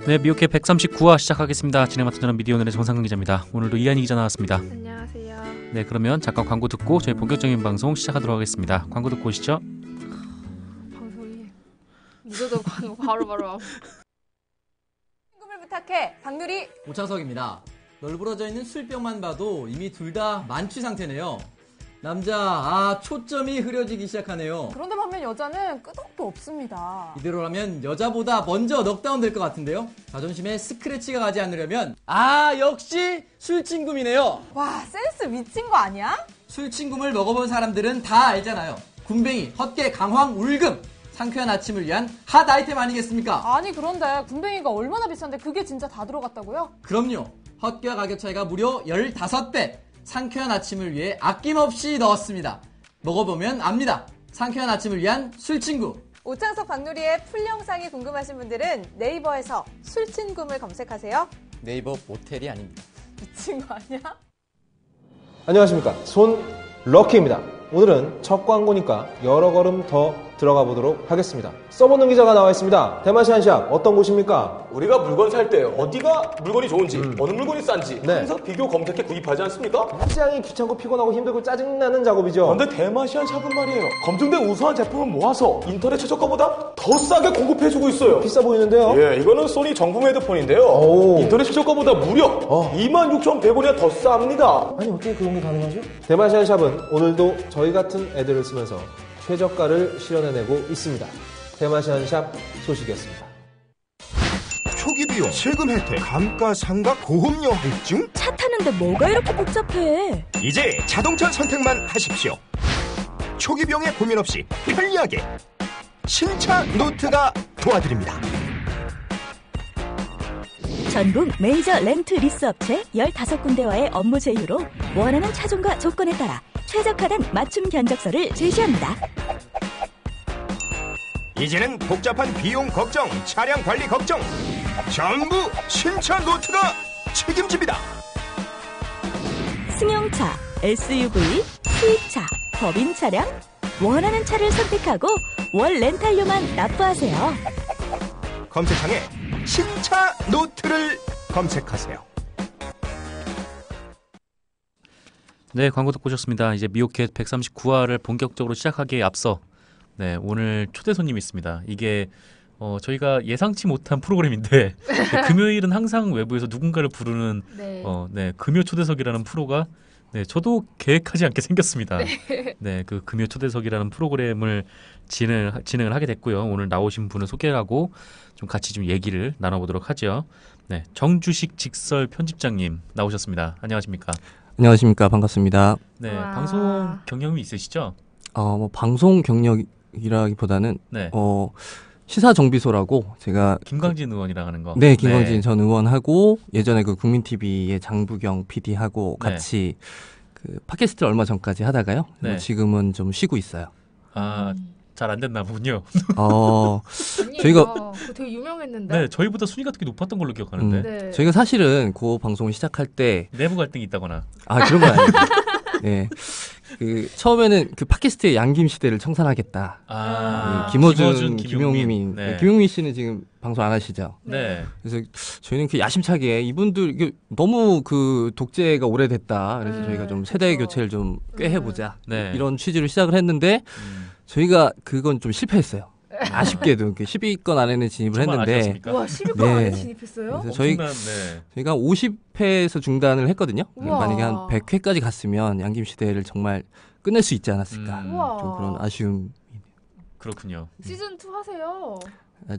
네, 미오케 139화 시작하겠습니다. 진행 맡은 저는 미디어오늘의 정상근 기자입니다. 오늘도 이한희 기자 나왔습니다. 안녕하세요. 네, 그러면 잠깐 광고 듣고 저희 본격적인 방송 시작하도록 하겠습니다. 광고 듣고 오시죠. 방송이 늦어도 광고 바로바로. 신금을 부탁해. 박누리. 오창석입니다. 널브러져 있는 술병만 봐도 이미 둘 다 만취 상태네요. 남자, 초점이 흐려지기 시작하네요. 그런데 반면 여자는 끄덕도 없습니다. 이대로라면 여자보다 먼저 넉다운 될 것 같은데요. 자존심에 스크래치가 가지 않으려면 역시 술친굼이네요. 와, 센스 미친 거 아니야? 술친굼을 먹어본 사람들은 다 알잖아요. 군뱅이, 헛개, 강황, 울금. 상쾌한 아침을 위한 핫 아이템 아니겠습니까? 아니 그런데 군뱅이가 얼마나 비싼데 그게 진짜 다 들어갔다고요? 그럼요. 헛개와 가격 차이가 무려 15배. 상쾌한 아침을 위해 아낌없이 넣었습니다. 먹어보면 압니다. 상쾌한 아침을 위한 술친구. 오창석 박누리의 풀 영상이 궁금하신 분들은 네이버에서 술친굼을 검색하세요. 네이버 모텔이 아닙니다. 미친 거 아니야? 안녕하십니까, 손 럭키입니다. 오늘은 첫 광고니까 여러 걸음 더 들어가 보도록 하겠습니다. 써보는 기자가 나와 있습니다. 대마시안샵 어떤 곳입니까? 우리가 물건 살 때 어디가 물건이 좋은지 어느 물건이 싼지 네. 항상 비교 검색해 구입하지 않습니까? 굉장히 귀찮고 피곤하고 힘들고 짜증나는 작업이죠. 그런데 대마시안 샵은 말이에요, 검증된 우수한 제품을 모아서 인터넷 최저가보다 더 싸게 공급해주고 있어요. 비싸 보이는데요? 예, 이거는 소니 정품 헤드폰인데요. 오. 인터넷 최저가보다 무려 26,100원이나 더 쌉니다. 아니 어떻게 그런 게 가능하죠? 대마시안샵은 오늘도 저희 같은 애들을 쓰면서 최저가를 실현해내고 있습니다. 대마시안샵 소식이었습니다. 초기 비용, 세금 혜택, 감가상각, 보험료 할증? 차 타는데 뭐가 이렇게 복잡해? 이제 자동차 선택만 하십시오. 초기 비용에 고민 없이 편리하게 신차 노트가 도와드립니다. 전국 메이저 렌트 리스 업체 15군데와의 업무 제휴로 원하는 차종과 조건에 따라 최적화된 맞춤 견적서를 제시합니다. 이제는 복잡한 비용 걱정, 차량 관리 걱정 전부 신차 노트가 책임집니다. 승용차, SUV, 수입차, 법인 차량 원하는 차를 선택하고 월 렌탈료만 납부하세요. 검색창에 신차 노트를 검색하세요. 네, 광고 듣고 오셨습니다. 이제 미오캣 139화를 본격적으로 시작하기에 앞서 오늘 초대 손님이 있습니다. 이게 저희가 예상치 못한 프로그램인데 금요일은 항상 외부에서 누군가를 부르는 금요 초대석이라는 프로가 저도 계획하지 않게 생겼습니다. 그 금요 초대석이라는 프로그램을 진행을 하게 됐고요. 오늘 나오신 분을 소개하고 좀 같이 좀 얘기를 나눠보도록 하죠. 정주식 직설 편집장님 나오셨습니다. 안녕하십니까? 안녕하십니까. 반갑습니다. 네, 방송 경력이 있으시죠? 방송 경력이라기보다는 시사정비소라고 제가 김광진 의원이랑 하는 거. 네, 김광진 전 의원하고 예전에 그 국민TV의 장부경 PD하고 같이 그 팟캐스트를 얼마 전까지 하다가요. 지금은 좀 쉬고 있어요. 잘 안 됐나 보군요. 저희가 그거 되게 유명했는데. 네, 저희보다 순위가 되게 높았던 걸로 기억하는데. 저희가 사실은 그 방송을 시작할 때 내부 갈등이 있다거나. 그런 건 아니에요. 네. 처음에는 그 팟캐스트의 양김 시대를 청산하겠다. 김어준, 김용민. 김용민 씨는 지금 방송 안 하시죠? 네. 그래서 저희는 그 야심차게 이분들 이게 너무 그 독재가 오래됐다. 그래서 저희가 좀 세대 교체를 좀 꽤 해보자. 이런 취지로 시작을 했는데 저희가 그건 좀 실패했어요. 아쉽게도 10위권 안에는 진입을 했는데. 와, 10위권 안에 진입했어요? 그래서 저희가 50회에서 중단을 했거든요. 만약에 한 100회까지 갔으면 양김시대를 정말 끝낼 수 있지 않았을까. 좀 그런 아쉬움이. 그렇군요. 시즌2 하세요.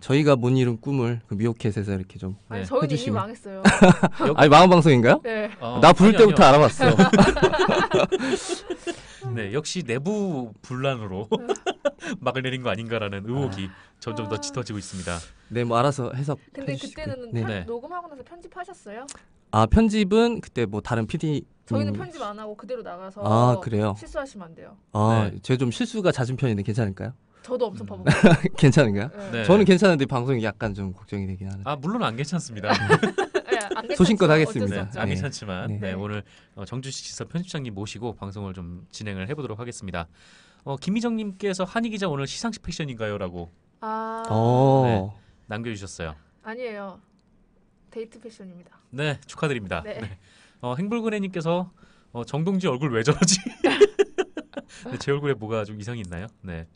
저희가 못 이룬 꿈을 그 미오캣에서 이렇게 좀 저희는 해주시면. 이미 망했어요. 망한 방송인가요? 네. 나 부를 때부터 알아봤어. 네, 역시 내부 분란으로 막을 내린 거 아닌가라는 의혹이 점점 더 짙어지고 있습니다. 네, 뭐 알아서 해석. 근데 해주시고. 그때는 녹음하고 나서 편집하셨어요? 편집은 그때 뭐 다른 PD. 저희는 편집 안 하고 그대로 나가서 그래요? 실수하시면 안 돼요. 제가 좀 실수가 잦은 편인데 괜찮을까요? 저도 엄청 바보. 괜찮은가요? 네. 저는 괜찮은데 방송이 약간 좀 걱정이 되긴 하는데. 물론 안 괜찮습니다. 소신껏 하겠습니다. 안 괜찮지만 오늘 정주식 지서 편집장님 모시고 방송을 좀 진행을 해보도록 하겠습니다. 김희정님께서 한희 기자 오늘 시상식 패션인가요?라고 남겨주셨어요. 아니에요. 데이트 패션입니다. 네, 축하드립니다. 네. 네. 행불그레님께서 정동지 얼굴 왜 저러지? 네, 제 얼굴에 뭐가 좀 이상이 있나요? 네.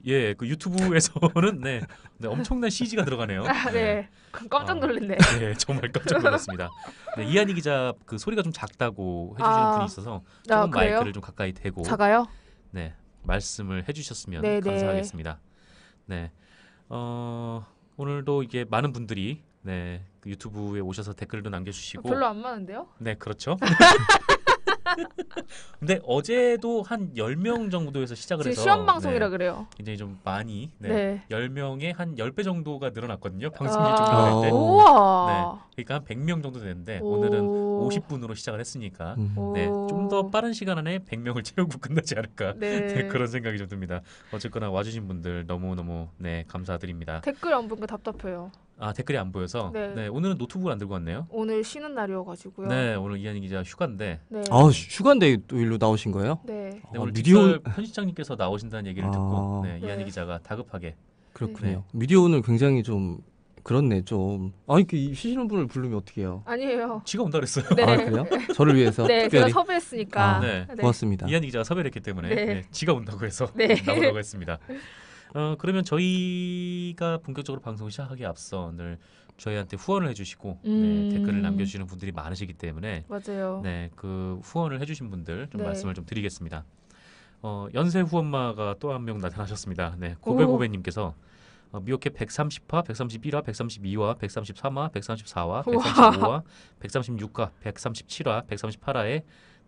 예, 그 유튜브에서는 네, 엄청난 CG가 들어가네요. 네. 깜짝 놀랐네. 네, 정말 깜짝 놀랐습니다. 네, 이한희 기자 그 소리가 좀 작다고 해주시는 분이 있어서 조금 그래요? 마이크를 좀 가까이 대고 작아요? 네, 말씀을 해주셨으면 네네. 감사하겠습니다. 네, 오늘도 이게 많은 분들이 네, 그 유튜브에 오셔서 댓글도 남겨주시고 별로 안 많은데요? 네, 그렇죠. 근데 어제도 한 10명 정도에서 시작을 지금 해서 시험 방송이라 그래요. 굉장히 좀 많이 네. 10명에 한 10배 정도가 늘어났거든요. 방송이 종료할 때. 우와. 네. 그러니까 한 100명 정도 되는데 오. 오늘은 50분으로 시작을 했으니까 네, 좀 더 빠른 시간 안에 100명을 채우고 끝나지 않을까 네, 그런 생각이 좀 듭니다. 어쨌거나 와주신 분들 너무너무 네, 감사드립니다. 댓글 안 보니까 답답해요. 아, 댓글이 안 보여서 네. 오늘은 노트북을 안 들고 왔네요. 오늘 쉬는 날이어가지고요. 네, 오늘 이한희 기자 휴가인데 네. 휴가인데 또 일로 나오신 거예요? 네. 네, 오늘 미디어 미디어 편집장님께서 나오신다는 얘기를 듣고 네, 이한희 기자가 다급하게 그렇군요. 미디어는 굉장히 좀 그렇네 좀. 아니 쉬시는 분을 부르면 어떡해요? 아니에요. 지가 온다 그랬어요. 네. 아 그래요? 저를 위해서 네, 특별히. 제가 섭외했으니까. 네. 고맙습니다. 이한희 기자가 섭외를 했기 때문에 네. 네, 지가 온다고 해서 네. 나오라고 했습니다. 그러면 저희가 본격적으로 방송 시작하기에 앞서 늘 저희한테 후원을 해주시고 네, 댓글을 남겨주시는 분들이 많으시기 때문에 맞아요. 네, 그 후원을 해주신 분들 좀 네. 말씀을 좀 드리겠습니다. 연세 후원마가 또 한 명 나타나셨습니다. 네, 고배고배님께서 미오캣 130화, 131화, 132화, 133화, 134화, 135화, 136화, 137화, 138화에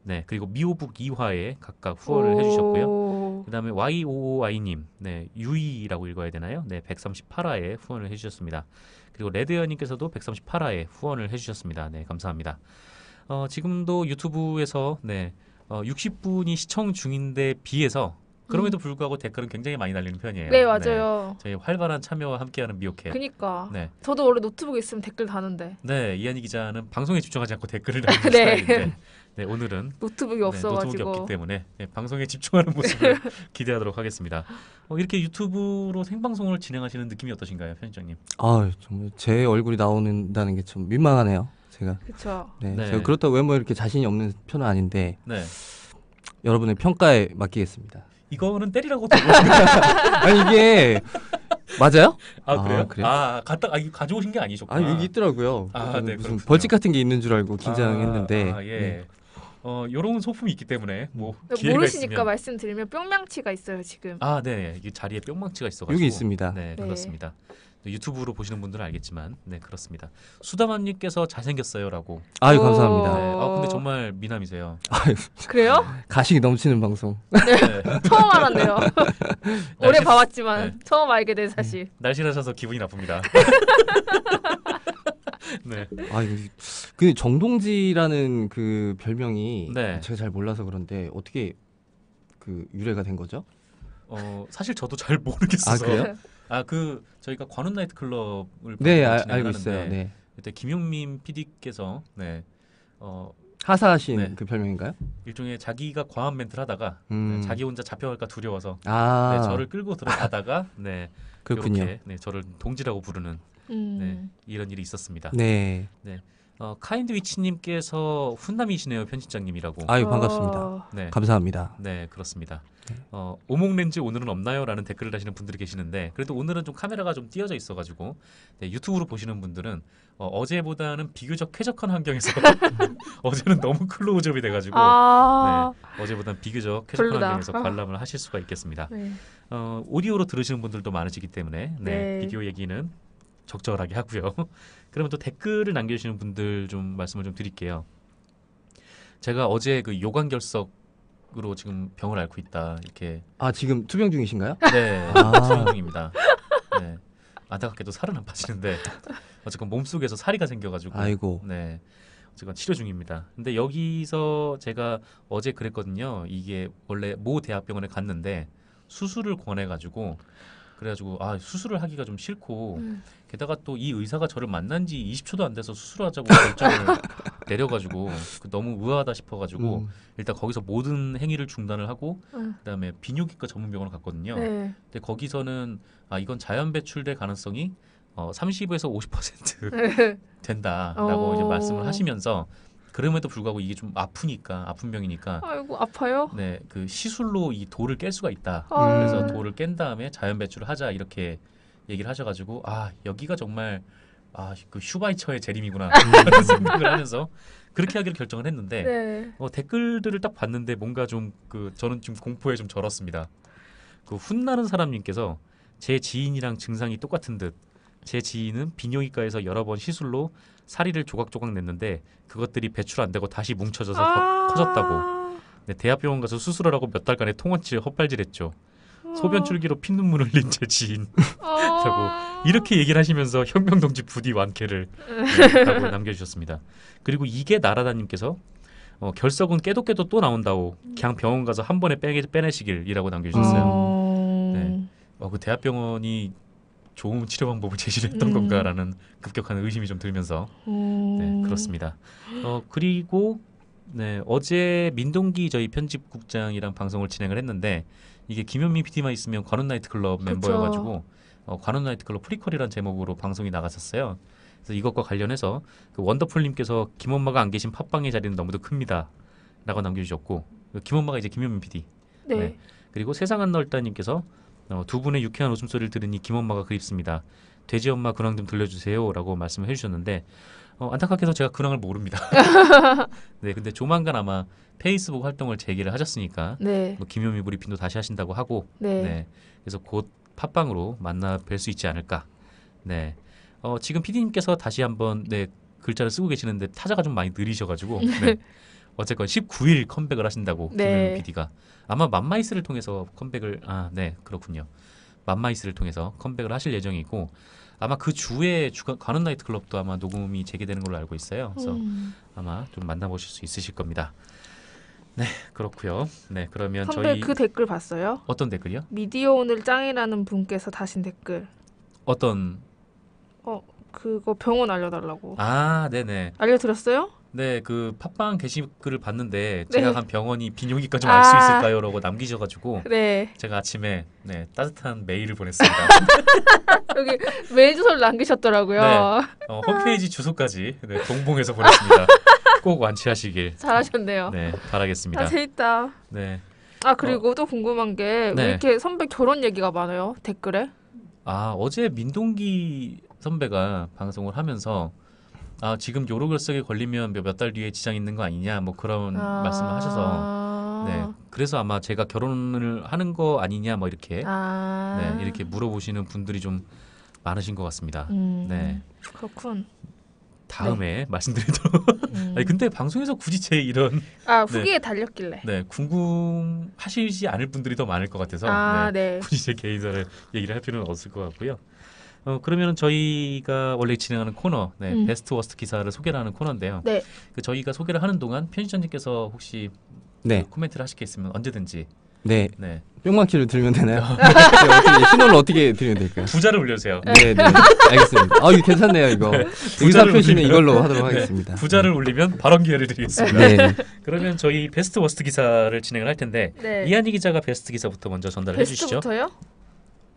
네, 그리고 미오북 2화에 각각 후원을 해주셨고요. 그 다음에 YOOI님, 네, 유이라고 읽어야 되나요? 네, 138화에 후원을 해주셨습니다. 그리고 레드연님께서도 138화에 후원을 해주셨습니다. 네, 감사합니다. 지금도 유튜브에서 네, 60분이 시청 중인데 비해서 그럼에도 불구하고 댓글은 굉장히 많이 달리는 편이에요. 네, 맞아요. 저희 활발한 참여와 함께하는 미오캣. 그니까. 네. 저도 원래 노트북 있으면 댓글 다는데. 네, 이한희 기자는 방송에 집중하지 않고 댓글을 달리는 네. 스타일인데 네, 오늘은 노트북이 없어가지고. 노트북이 없기 때문에 네, 방송에 집중하는 모습을 기대하도록 하겠습니다. 이렇게 유튜브로 생방송을 진행하시는 느낌이 어떠신가요, 편집장님? 아, 정말 제 얼굴이 나오는다는 게 좀 민망하네요. 제가. 그렇죠. 네, 네. 제가 그렇다고 외모에 이렇게 자신이 없는 편은 아닌데 네. 여러분의 평가에 맡기겠습니다. 이거는 때리라고 들어오신 거예요? 아니 이게 맞아요? 아, 그래요? 그래요? 이거 가져오신 게 아니셨구나. 아 여기 있더라고요. 네, 무슨 그렇군요. 벌칙 같은 게 있는 줄 알고 긴장했는데. 예. 네. 요런 소품이 있기 때문에 뭐 기회가 모르시니까 있으면. 말씀드리면 뿅망치가 있어요 지금. 네, 이게 자리에 뿅망치가 있어가지고 여기 있습니다. 네, 네. 그렇습니다. 유튜브로 보시는 분들은 알겠지만, 네, 그렇습니다. 수다맘님께서 잘생겼어요라고. 아유 오. 감사합니다. 네, 근데 정말 미남이세요. 아유, 그래요? 가식이 넘치는 방송. 네. 처음 알았네요. 오래 날씬- 봐왔지만 네. 처음 알게 된 사실. 날씬하셔서 기분이 나쁩니다. 네. 그 정동지라는 그 별명이 네. 제가 잘 몰라서 그런데 어떻게 그 유래가 된 거죠? 사실 저도 잘 모르겠어서. 아 그래요? 저희가 관훈 나이트 클럽을 네, 진행을 알고 하는데 있어요. 네. 그때 김용민 PD께서 네. 하사하신 네. 그 별명인가요? 일종의 자기가 과한 멘트를 하다가 네, 자기 혼자 잡혀갈까 두려워서 네, 저를 끌고 들어가다가 네, 그렇군요. 이렇게, 네, 저를 동지라고 부르는 네, 이런 일이 있었습니다. 네. 카인드위치님께서 훈남이시네요, 편집장님이라고. 아유 반갑습니다. 네, 감사합니다. 네, 그렇습니다. 오목렌즈 오늘은 없나요? 라는 댓글을 다시는 분들이 계시는데 그래도 오늘은 좀 카메라가 좀 띄어져 있어가지고 네, 유튜브로 보시는 분들은 어제보다는 비교적 쾌적한 환경에서 어제는 너무 클로즈업이 돼가지고 네, 어제보다는 비교적 쾌적한 별로다. 환경에서 관람을 하실 수가 있겠습니다. 네. 오디오로 들으시는 분들도 많으시기 때문에 네, 네. 비디오 얘기는 적절하게 하고요. 그러면 또 댓글을 남겨주시는 분들 좀 말씀을 좀 드릴게요. 제가 어제 그 요관결석으로 지금 병을 앓고 있다 이렇게. 지금 투병 중이신가요? 네, 투병 중입니다. 네, 안타깝게도 살은 안 빠지는데 어쨌건 몸속에서 사리가 생겨가지고. 아이고. 네, 어쨌건 치료 중입니다. 근데 여기서 제가 어제 그랬거든요. 이게 원래 모 대학병원에 갔는데 수술을 권해가지고. 그래가지고 수술을 하기가 좀 싫고 게다가 또 이 의사가 저를 만난 지 20초도 안 돼서 수술하자고 결정을 내려가지고 너무 의아하다 싶어가지고 일단 거기서 모든 행위를 중단을 하고 그다음에 비뇨기과 전문병원을 갔거든요. 네. 근데 거기서는 이건 자연 배출될 가능성이 30에서 50% 된다라고 이제 말씀을 하시면서 그럼에도 불구하고 이게 좀 아픈 병이니까 아이고 아파요? 네, 그 시술로 이 돌을 깰 수가 있다. 아. 그래서 돌을 깬 다음에 자연 배출을 하자 이렇게 얘기를 하셔가지고 여기가 정말 그 슈바이처의 재림이구나 라는 생각을 하면서 그렇게 하기로 결정을 했는데 네. 댓글들을 딱 봤는데 뭔가 좀 저는 좀 공포에 좀 절었습니다. 그 훈나는 사람님께서 제 지인이랑 증상이 똑같은 듯 제 지인은 비뇨기과에서 여러 번 시술로 사리를 조각조각 냈는데 그것들이 배출 안 되고 다시 뭉쳐져서 커졌다고. 네, 대학병원 가서 수술하라고 몇 달간의 통원치를 헛발질했죠. 소변 줄기로 피눈물 흘린 제 지인 라고 이렇게 얘기를 하시면서 혁명동지 부디 완쾌를 라고 남겨주셨습니다. 그리고 이게 나라다님께서 결석은 깨도 또 나온다고 그냥 병원 가서 한 번에 빼내시길이라고 남겨주셨어요. 네. 그 대학병원이 좋은 치료 방법을 제시를 했던 건가라는 급격한 의심이 좀 들면서 네, 그렇습니다. 그리고 네, 어제 민동기 저희 편집국장이랑 방송을 진행을 했는데 이게 김현민 PD만 있으면 관훈 나이트클럽 멤버여가지고 관훈 나이트클럽 프리퀄이라는 제목으로 방송이 나갔었어요. 그래서 이것과 관련해서 그 원더풀님께서 김엄마가 안 계신 팟빵의 자리는 너무도 큽니다 라고 남겨주셨고 김엄마가 이제 김현민 PD 네. 네. 그리고 세상 안 넓다님께서 두 분의 유쾌한 웃음소리를 들으니 김엄마가 그립습니다. 돼지 엄마 근황 좀 들려주세요 라고 말씀을 해주셨는데 안타깝게도 제가 근황을 모릅니다. 네, 근데 조만간 아마 페이스북 활동을 재개를 하셨으니까 네. 뭐 김효미 브리핑도 다시 하신다고 하고 네. 네, 그래서 곧 팟빵으로 만나 뵐 수 있지 않을까. 네, 지금 PD님께서 다시 한번 네, 글자를 쓰고 계시는데 타자가 좀 많이 느리셔가지고 네. 어쨌건 19일 컴백을 하신다고 네. 김효미 PD가 아마 맘마이스를 통해서 컴백을 네 그렇군요. 맘마이스를 통해서 컴백을 하실 예정이고 아마 그 주에 관훈 나이트클럽도 아마 녹음이 재개되는 걸로 알고 있어요. 그래서 아마 좀 만나보실 수 있으실 겁니다. 네, 그렇고요. 네, 그러면 선배 저희 그 댓글 봤어요? 어떤 댓글이요? 미디어 오늘 짱이라는 분께서 다신 댓글. 어떤? 그거 병원 알려달라고. 네네. 알려드렸어요? 네, 그 팟빵 게시글을 봤는데 네. 제가 간 병원이 비뇨기과 좀 알 수 있을까요?라고 남기셔가지고 네. 제가 아침에 네, 따뜻한 메일을 보냈습니다. 여기 메일 주소를 남기셨더라고요. 네, 홈페이지 주소까지 네, 동봉해서 보냈습니다. 꼭 완치하시길. 잘하셨네요. 네, 바라겠습니다. 재밌다. 네. 그리고 또 궁금한 게 왜 이렇게 선배 결혼 얘기가 많아요? 댓글에? 어제 민동기 선배가 방송을 하면서 지금 요로결석에 걸리면 몇 달 뒤에 지장 있는 거 아니냐 뭐 그런 말씀을 하셔서 네 그래서 아마 제가 결혼을 하는 거 아니냐 뭐 이렇게 네 이렇게 물어보시는 분들이 좀 많으신 것 같습니다. 네 그렇군. 다음에 말씀드리도록. 아니 근데 방송에서 굳이 제 이런 후기에 달렸길래 네 궁금하시지 않을 분들이 더 많을 것 같아서 네. 굳이 제 개인사를 얘기를 할 필요는 없을 것 같고요. 그러면 저희가 원래 진행하는 코너, 베스트 워스트 기사를 소개를 하는 코너인데요. 네. 그 저희가 소개를 하는 동안 편집장님께서 혹시 그 코멘트를 하실 게 있으면 언제든지. 네. 네. 뿅망치를 들면 되나요? 어떻게, 신호를 어떻게 드리면 될까요? 부자를 올려주세요. 네, 알겠습니다. 이거 괜찮네요, 이거. 의사 표시는 이걸로 하도록 하겠습니다. 부자를 올리면 발언 기회를 드리겠습니다. 네. 그러면 저희 베스트 워스트 기사를 진행을 할 텐데 이한희 기자가 베스트 기사부터 먼저 전달해 주시죠. 베스트부터요?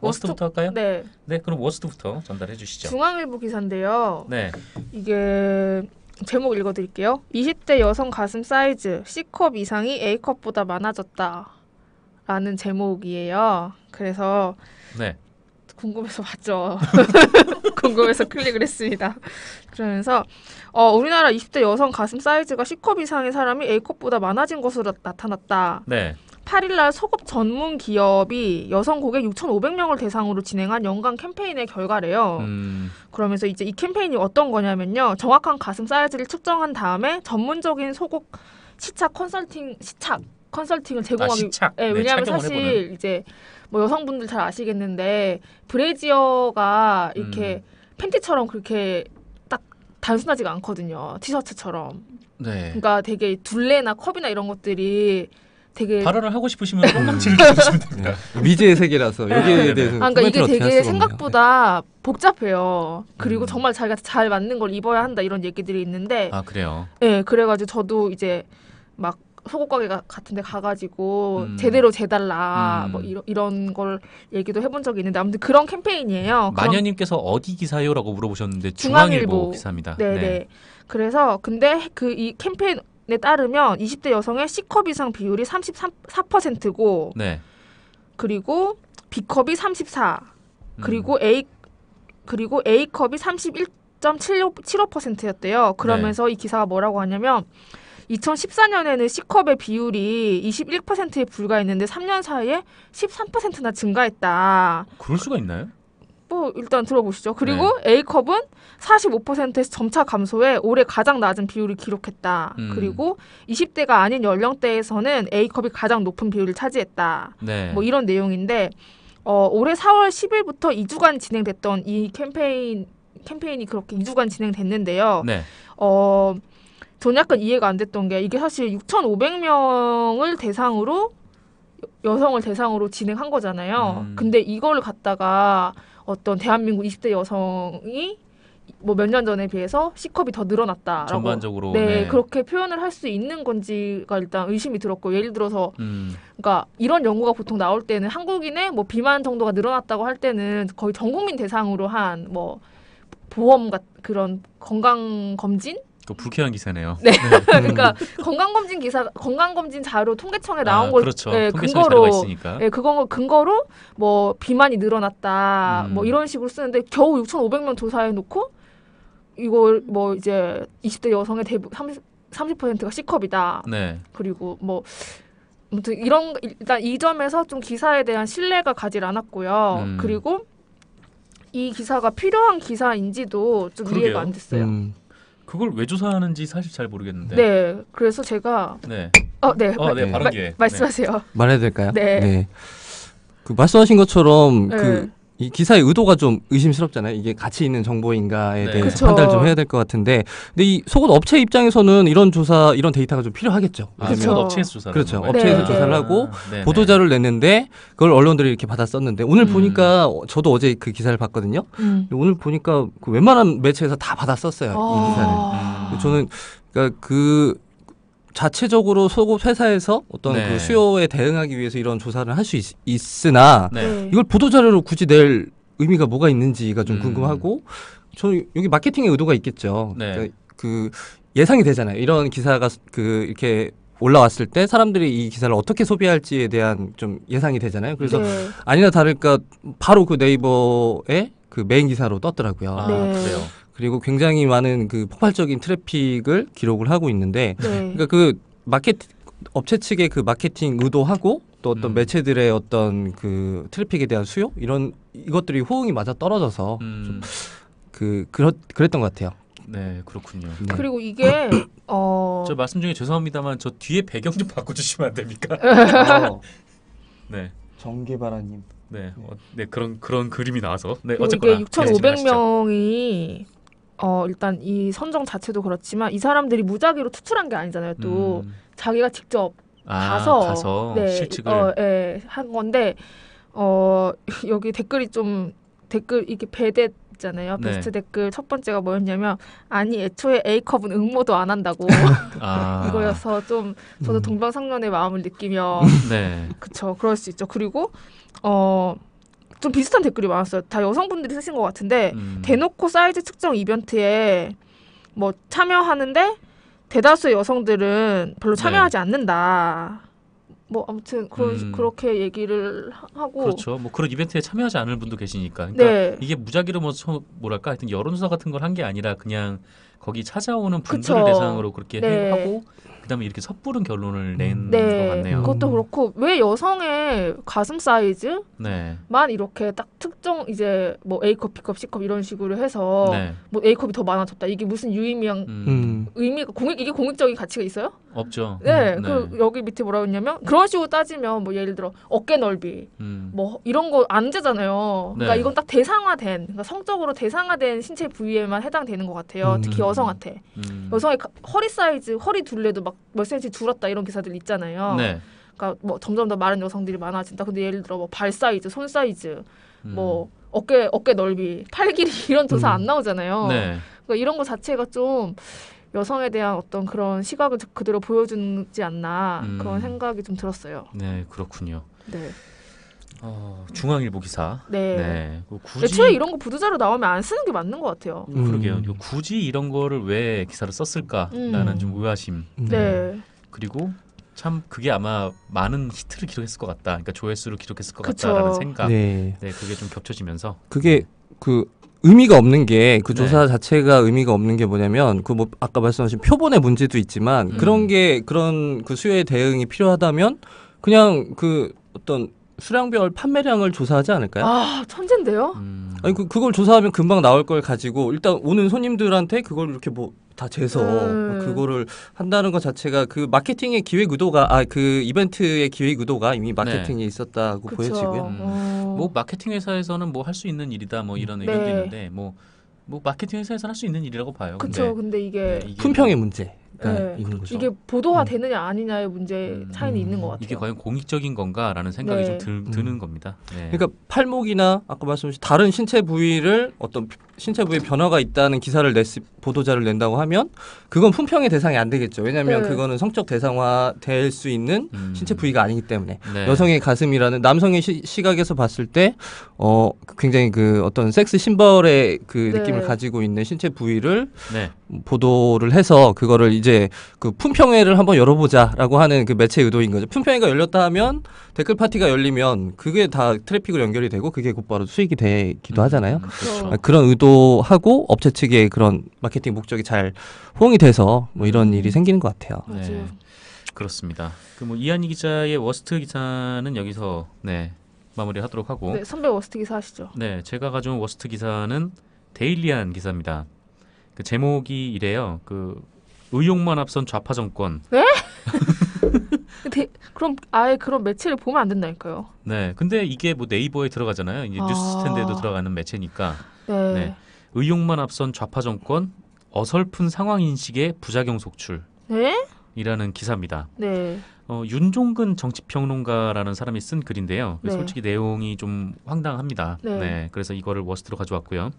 워스트부터 할까요? 네. 네, 그럼 워스트부터 전달해 주시죠. 중앙일보 기사인데요. 네. 이게 제목 읽어드릴게요. 20대 여성 가슴 사이즈 C컵 이상이 A컵보다 많아졌다. 라는 제목이에요. 그래서 궁금해서 봤죠. 궁금해서 클릭을 했습니다. 그러면서 우리나라 20대 여성 가슴 사이즈가 C컵 이상의 사람이 A컵보다 많아진 것으로 나타났다. 네. 8일날 속옷 전문 기업이 여성 고객 6,500명을 대상으로 진행한 연간 캠페인의 결과래요. 그러면서 이제 이 캠페인이 어떤 거냐면요. 정확한 가슴 사이즈를 측정한 다음에 전문적인 속옷 시착 컨설팅을 제공하기. 왜냐하면 사실 해보는. 이제 뭐 여성분들 잘 아시겠는데 브래지어가 이렇게 팬티처럼 그렇게 딱 단순하지가 않거든요. 티셔츠처럼. 네. 그러니까 되게 둘레나 컵이나 이런 것들이 되게 발언을 하고 싶으시면 똥망치를 주시면 됩니다. 미지의 세계라서 여기에 대해서 그러니까 이게 되게 생각보다 복잡해요. 그리고 정말 자기가 잘 맞는 걸 입어야 한다 이런 얘기들이 있는데 그래요? 네, 그래가지고 저도 이제 막 속옷 가게 같은데 가가지고 제대로 재달라 뭐 이런 걸 얘기도 해본 적이 있는데 아무튼 그런 캠페인이에요. 마녀님께서 어디 기사요라고 물어보셨는데 중앙일보 기사입니다. 네네. 네. 그래서 근데 그 이 캠페인에 따르면 20대 여성의 C컵 이상 비율이 34%고 네. 그리고 B컵이 34, 그리고 A컵이 31.75%였대요. 그러면서 이 기사가 뭐라고 하냐면 2014년에는 C컵의 비율이 21%에 불과했는데 3년 사이에 13%나 증가했다. 그럴 수가 있나요? 뭐 일단 들어보시죠. 그리고 A컵은 45%에서 점차 감소해 올해 가장 낮은 비율을 기록했다. 그리고 20대가 아닌 연령대에서는 A컵이 가장 높은 비율을 차지했다. 네. 뭐 이런 내용인데 올해 4월 10일부터 2주간 진행됐던 이 캠페인이 그렇게 2주간 진행됐는데요. 네. 저는 약간 이해가 안 됐던 게 이게 사실 6,500명을 대상으로 여성을 대상으로 진행한 거잖아요. 근데 이거를 갖다가 어떤 대한민국 20대 여성이 뭐 몇 년 전에 비해서 C컵이 더 늘어났다라고 전반적으로 네, 그렇게 표현을 할 수 있는 건지가 일단 의심이 들었고 예를 들어서 그러니까 이런 연구가 보통 나올 때는 한국인의 뭐 비만 정도가 늘어났다고 할 때는 거의 전 국민 대상으로 한 뭐 보험 그런 건강 검진 불쾌한 기사네요. 네, 그러니까 건강검진 자료 통계청에 나온 걸 그렇죠. 네, 근거로 네, 그거 근거로 뭐 비만이 늘어났다 뭐 이런 식으로 쓰는데 겨우 6,500명 조사해 놓고 이걸 뭐 이제 20대 여성의 대부분 30%가 C컵이다. 네. 그리고 뭐 아무튼 일단 이 점에서 좀 기사에 대한 신뢰가 가질 않았고요. 그리고 이 기사가 필요한 기사인지도 좀 그러게요. 이해가 안 됐어요. 그걸 왜 조사하는지 사실 잘 모르겠는데. 네, 그래서 제가 네, 바른 기회. 말씀하세요. 말해도 될까요? 네. 그 말씀하신 것처럼 네. 이 기사의 의도가 좀 의심스럽잖아요. 이게 가치 있는 정보인가에 네. 대해서 그쵸. 판단을 좀 해야 될 것 같은데, 근데 이 속옷 업체 입장에서는 이런 조사, 이런 데이터가 좀 필요하겠죠. 그쵸. 업체에서 조사를 그렇죠. 하는 업체에서 네. 조사를 하고 네. 보도자료를 냈는데 그걸 언론들이 이렇게 받아 썼는데 오늘 보니까 저도 어제 그 기사를 봤거든요. 오늘 보니까 그 웬만한 매체에서 다 받아 썼어요. 이 기사를. 저는 그러니까 그 자체적으로 속옷 회사에서 어떤 네. 그 수요에 대응하기 위해서 이런 조사를 할 수 있으나 네. 이걸 보도자료로 굳이 낼 의미가 뭐가 있는지가 좀 궁금하고 저는 여기 마케팅의 의도가 있겠죠. 네. 그러니까 그 예상이 되잖아요. 이런 기사가 그 이렇게 올라왔을 때 사람들이 이 기사를 어떻게 소비할지에 대한 좀 예상이 되잖아요. 그래서 네. 아니나 다를까 바로 그 네이버에 그 메인 기사로 떴더라고요. 네. 그래요. 그리고 굉장히 많은 그 폭발적인 트래픽을 기록을 하고 있는데 네. 그러니까 그 업체 측의 그 마케팅 의도하고 또 어떤 매체들의 어떤 그 트래픽에 대한 수요 이것들이 호응이 맞아 떨어져서 좀 그랬던 것 같아요. 네, 그렇군요. 네. 그리고 이게 저 말씀 중에 죄송합니다만 저 뒤에 배경 좀 바꿔주시면 안 됩니까? 네. 정계바라님. 네, 네 그런 그림이 나와서. 네, 그리고 어쨌거나 이게 6,500명이 일단 이 선정 자체도 그렇지만 이 사람들이 무작위로 투출한 게 아니잖아요. 또 자기가 직접 가서 네, 실측을 한 건데 여기 댓글 이게 배대 있잖아요. 네. 베스트 댓글 첫 번째가 뭐였냐면 아니 애초에 A컵은 응모도 안 한다고 이거여서 좀 저도 동방상련의 마음을 느끼며 네. 그쵸 그럴 수 있죠. 그리고 좀 비슷한 댓글이 많았어요. 다 여성분들이 쓰신 것 같은데 대놓고 사이즈 측정 이벤트에 뭐 참여하는데 대다수의 여성들은 별로 참여하지 않는다. 뭐 아무튼 그렇게 얘기를 하고 그렇죠. 뭐 그런 이벤트에 참여하지 않을 분도 계시니까. 그러니까 네. 이게 무작위로 뭐랄까 하여튼 여론조사 같은 걸 한 게 아니라 그냥 거기 찾아오는 분들을 그쵸. 대상으로 그렇게 네. 하고 그다음에 이렇게 섣부른 결론을 낸 네. 것 같네요. 그것도 그렇고 왜 여성의 가슴 사이즈만 네. 이렇게 딱 특정 이제 뭐 A컵, B컵, C컵 이런 식으로 해서 네. 뭐 A컵이 더 많아졌다. 이게 무슨 유의미한 의미가 이게 공익적인 가치가 있어요? 없죠. 네. 그 여기 밑에 뭐라고 했냐면 그런 식으로 따지면 뭐 예를 들어 어깨 넓이 뭐 이런 거 안 되잖아요. 그러니까 네. 이건 이건 딱 대상화된 그러니까 성적으로 대상화된 신체 부위에만 해당되는 것 같아요. 특히 여성한테. 여성의 허리 사이즈, 허리 둘레도 막 몇 센치 줄었다 이런 기사들 있잖아요. 네. 그러니까 뭐 점점 더 마른 여성들이 많아진다. 근데 예를 들어 뭐 발 사이즈, 손 사이즈, 뭐 어깨 넓이, 팔 길이 이런 조사 안 나오잖아요. 네. 그러니까 이런 거 자체가 좀 여성에 대한 어떤 그런 시각을 그대로 보여주지 않나 그런 생각이 좀 들었어요. 네, 그렇군요. 네. 중앙일보 기사. 네. 네. 굳이 애초에 이런 거 보도자료 나오면 안 쓰는 게 맞는 것 같아요. 그러게요. 굳이 이런 거를 왜 기사를 썼을까라는 좀 의아심. 네. 그리고 참 그게 아마 많은 히트를 기록했을 것 같다. 그러니까 조회수를 기록했을 것 그쵸. 같다라는 생각. 네. 네, 그게 좀 겹쳐지면서 그게 그 의미가 없는 게 그 네. 조사 자체가 의미가 없는 게 뭐냐면 그 뭐 아까 말씀하신 표본의 문제도 있지만 그런 게 그런 그 수요에 대응이 필요하다면 그냥 그 어떤 수량별 판매량을 조사하지 않을까요? 아, 천재인데요? 아니 그걸 조사하면 금방 나올 걸 가지고 일단 오는 손님들한테 그걸 이렇게 뭐 다 재서 그거를 한다는 것 자체가 그 마케팅의 기획 의도가 그 이벤트의 기획 의도가 이미 마케팅에 있었다고 그쵸. 보여지고요. 뭐 마케팅 회사에서는 뭐 할 수 있는 일이다 뭐 이런 의견도 있는데 뭐 마케팅 회사에서는 할 수 있는 일이라고 봐요. 그렇죠. 근데 이게 품평의 문제. 네. 있는 거죠. 이게 보도화 되느냐 아니냐의 문제 차이는 있는 것 같아요. 이게 과연 공익적인 건가라는 생각이 네. 좀 드는 겁니다. 네. 그러니까 팔목이나 아까 말씀하신 다른 신체 부위를 어떤 신체 부위에 변화가 있다는 기사를 보도자를 낸다고 하면 그건 품평의 대상이 안 되겠죠. 왜냐하면 네. 그거는 성적 대상화 될 수 있는 신체 부위가 아니기 때문에 네. 여성의 가슴이라는 남성의 시각에서 봤을 때 굉장히 그 어떤 섹스 심벌의 그 네. 느낌을 가지고 있는 신체 부위를 네. 보도를 해서 그거를 이제 그 품평회를 한번 열어보자라고 하는 그 매체 의도인 거죠. 품평회가 열렸다 하면 댓글 파티가 열리면 그게 다 트래픽으로 연결이 되고 그게 곧바로 수익이 되기도 하잖아요. 그렇죠. 그런 의도하고 업체 측의 그런 마케팅 목적이 잘 호응이 돼서 뭐 이런 일이 생기는 것 같아요. 네. 그렇습니다. 그 뭐 이한희 기자의 워스트 기사는 여기서 마무리하도록 하고. 네, 선배 워스트 기사 하시죠. 네, 제가 가져온 워스트 기사는 데일리한 기사입니다. 그 제목이 이래요. 그 의욕만 앞선 좌파 정권. 네? 그럼 아예 그런 매체를 보면 안 된다니까요. 네, 근데 이게 뭐 네이버에 들어가잖아요. 이제 뉴스 스탠드에도 들어가는 매체니까. 네. 네. 의욕만 앞선 좌파 정권 어설픈 상황 인식의 부작용 속출. 네? 이라는 기사입니다. 네. 윤종근 정치평론가라는 사람이 쓴 글인데요. 네. 솔직히 내용이 좀 황당합니다. 네. 그래서 이거를 워스트로 가져왔고요.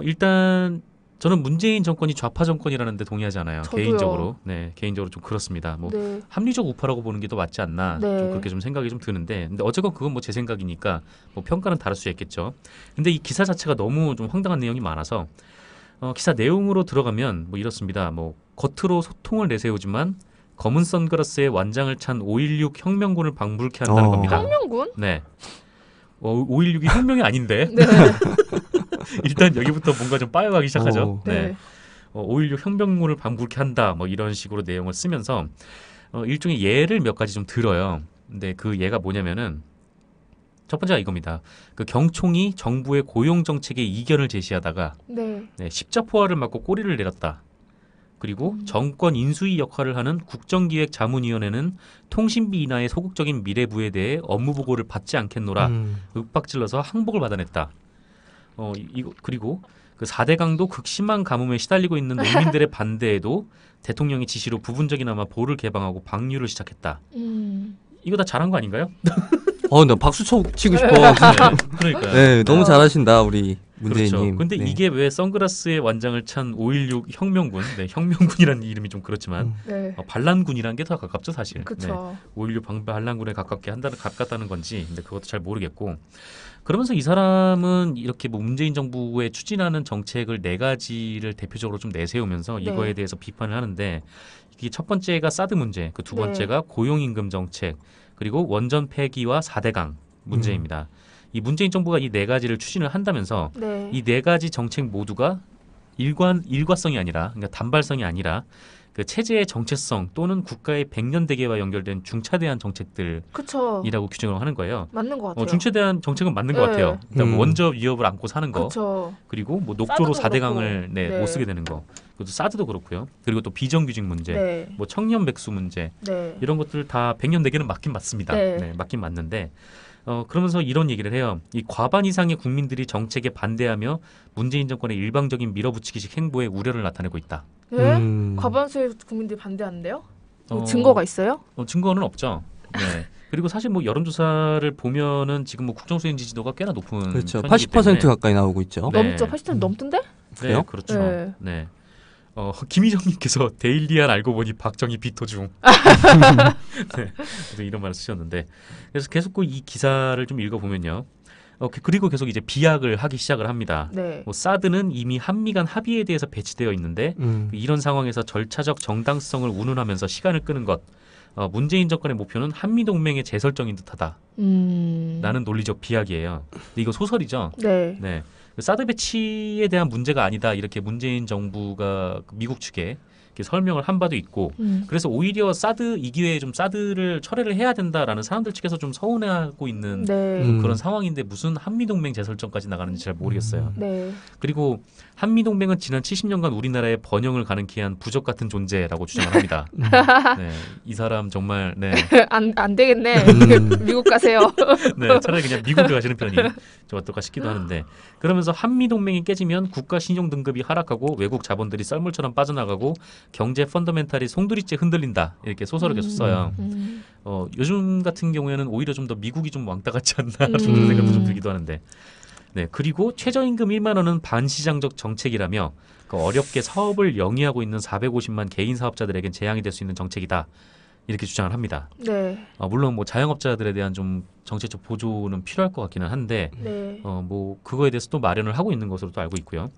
일단 저는 문재인 정권이 좌파 정권이라는데 동의하지 않아요. 저도요. 개인적으로. 네, 개인적으로 좀 그렇습니다. 뭐 네. 합리적 우파라고 보는 게 더 맞지 않나. 네. 좀 그렇게 좀 생각이 좀 드는데, 근데 어쨌건 그건 뭐 제 생각이니까 뭐 평가는 다를 수 있겠죠. 근데 이 기사 자체가 너무 좀 황당한 내용이 많아서 기사 내용으로 들어가면 뭐 이렇습니다. 뭐 겉으로 소통을 내세우지만 검은 선글라스에 완장을 찬 5.16 혁명군을 방불케 한다는 겁니다. 혁명군? 네. 5.16이 혁명이 아닌데. 네. 일단 여기부터 뭔가 좀 빠여가기 시작하죠. 네. 5.16 혁명군을 방불케 한다. 뭐 이런 식으로 내용을 쓰면서 일종의 예를 몇 가지 좀 들어요. 근데 그 예가 뭐냐면은 첫 번째가 이겁니다. 그 경총이 정부의 고용 정책에 이견을 제시하다가 십자포화를 맞고 꼬리를 내렸다. 그리고 정권 인수위 역할을 하는 국정기획자문위원회는 통신비 인하의 소극적인 미래부에 대해 업무 보고를 받지 않겠노라 윽박질러서 항복을 받아냈다. 그리고 그 4대 강도 극심한 가뭄에 시달리고 있는 농민들의 반대에도 대통령의 지시로 부분적이나마 보를 개방하고 방류를 시작했다. 이거 다 잘한 거 아닌가요? 나 박수 치고 싶어. 그러니까요. 네, 너무 잘하신다 우리 문재인님. 그렇죠. 근데 이게 왜 선글라스에 완장을 찬 5.16 혁명군, 혁명군이라는 이름이 좀 그렇지만 반란군이라는 게 더 가깝죠 사실. 그렇죠. 5.16 반란군에 가깝다는 건지, 근데 그것도 잘 모르겠고. 그러면서 이 사람은 이렇게 뭐 문재인 정부에 추진하는 정책을 4가지를 대표적으로 좀 내세우면서 이거에 대해서 비판을 하는데, 이게 첫 번째가 사드 문제, 그 두 번째가 고용임금 정책, 그리고 원전 폐기와 4대강 문제입니다. 이 문재인 정부가 이 4가지를 추진을 한다면서 이 4가지 정책 모두가 일과성이 아니라, 그러니까 단발성이 아니라 그 체제의 정체성 또는 국가의 백년대계와 연결된 중차대한 정책들이라고 규정을 하는 거예요. 맞는 것 같아요. 중차대한 정책은 맞는 것 같아요. 일단 뭐 원저 위협을 안고 사는 거, 그쵸. 그리고 뭐 녹조로 4대강을 못 쓰게 되는 거, 그것도 사드도 그렇고요. 그리고 또 비정규직 문제, 뭐 청년 백수 문제, 이런 것들 다 백년대계는 맞긴 맞습니다. 맞긴 맞는데. 그러면서 이런 얘기를 해요. 이 과반 이상의 국민들이 정책에 반대하며 문재인 정권의 일방적인 밀어붙이기식 행보에 우려를 나타내고 있다. 과반수의 국민들이 반대하는데요? 증거가 있어요? 증거는 없죠. 그리고 사실 뭐 여론조사를 보면은 지금 뭐 국정수행 지지도가 꽤나 높은 그렇죠. 편이기 80% 때문에. 가까이 나오고 있죠. 넘죠. 80% 넘던데? 네, 그렇죠. 네. 김희정님께서 데일리안 알고 보니 박정희 비토 중. 네, 그래서 이런 말을 쓰셨는데 그래서 계속 이 기사를 좀 읽어보면요. 그리고 계속 이제 비약을 하기 시작을 합니다. 네. 사드는 이미 한미 간 합의에 대해서 배치되어 있는데 이런 상황에서 절차적 정당성을 운운하면서 시간을 끄는 것. 문재인 정권의 목표는 한미 동맹의 재설정인 듯하다. 라는 논리적 비약이에요. 근데 이거 소설이죠. 네. 네. 사드 배치에 대한 문제가 아니다. 이렇게 문재인 정부가 미국 측에 이렇게 설명을 한 바도 있고 그래서 오히려 사드 이 기회에 좀 사드를 철회를 해야 된다라는 사람들 측에서 좀 서운해하고 있는 네. 그런 상황인데 무슨 한미동맹 재설정까지 나가는지 잘 모르겠어요. 네. 그리고 한미동맹은 지난 70년간 우리나라의 번영을 가능케 한 부적 같은 존재라고 주장을 합니다. 네, 이 사람 정말 네. 안 되겠네. 미국 가세요. 네, 차라리 그냥 미국에 가시는 편이 좀 어떨까 싶기도 하는데 그러면서 한미동맹이 깨지면 국가 신용 등급이 하락하고 외국 자본들이 썰물처럼 빠져나가고 경제 펀더멘탈이 송두리째 흔들린다 이렇게 소설을 계속 써요. 요즘 같은 경우에는 오히려 좀 더 미국이 좀 왕따 같지 않나 그런 생각도 좀 들기도 하는데 네, 그리고 최저임금 1만 원은 반시장적 정책이라며 어렵게 사업을 영위하고 있는 450만 개인 사업자들에겐 재앙이 될 수 있는 정책이다. 이렇게 주장을 합니다. 네. 물론 뭐 자영업자들에 대한 좀 정책적 보조는 필요할 것 같기는 한데 네. 뭐 그거에 대해서 또 마련을 하고 있는 것으로 또 알고 있고요.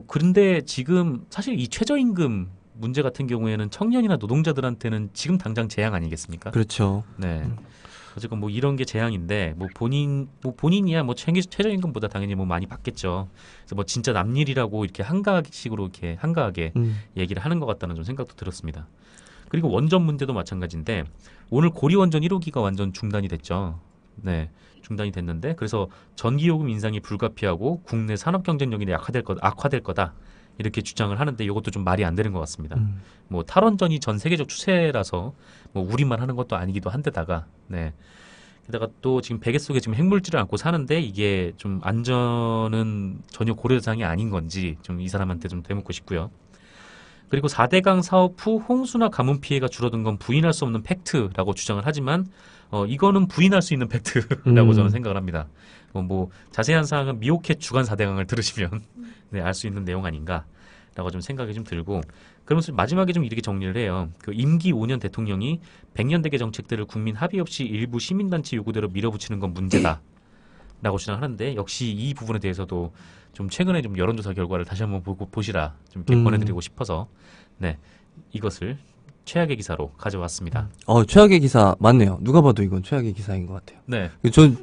그런데 지금 사실 이 최저임금 문제 같은 경우에는 청년이나 노동자들한테는 지금 당장 재앙 아니겠습니까? 그렇죠. 네. 어쨌건 뭐 이런 게 재앙인데 본인이야 뭐 최저임금보다 당연히 뭐 많이 받겠죠. 그래서 뭐 진짜 남일이라고 이렇게 한가하게 얘기를 하는 것 같다는 좀 생각도 들었습니다. 그리고 원전 문제도 마찬가지인데 오늘 고리원전 1호기가 완전 중단이 됐죠. 네, 중단이 됐는데 그래서 전기요금 인상이 불가피하고 국내 산업 경쟁력이 악화될 거다 이렇게 주장을 하는데 이것도 좀 말이 안 되는 것 같습니다. 뭐 탈원전이 전 세계적 추세라서 뭐 우리만 하는 것도 아니기도 한데다가 네. 게다가 또 지금 베개 속에 지금 핵물질을 안고 사는데 이게 좀 안전은 전혀 고려 대상이 아닌 건지 좀 이 사람한테 좀 되묻고 싶고요. 그리고 4대강 사업 후 홍수나 가뭄 피해가 줄어든 건 부인할 수 없는 팩트라고 주장을 하지만 이거는 부인할 수 있는 팩트라고 저는 생각을 합니다. 뭐 자세한 사항은 미오캣 주간 4대강을 들으시면 네, 알 수 있는 내용 아닌가라고 좀 생각이 좀 들고 그러면서 마지막에 좀 이렇게 정리를 해요. 그 임기 5년 대통령이 100년대계 정책들을 국민 합의 없이 일부 시민단체 요구대로 밀어붙이는 건 문제다라고 주장하는데 역시 이 부분에 대해서도 좀 최근에 좀 여론조사 결과를 다시 한번 보시라 좀 이렇게 권해드리고 싶어서 네 이것을 최악의 기사로 가져왔습니다. 최악의 기사 맞네요. 누가 봐도 이건 최악의 기사인 것 같아요. 네. 전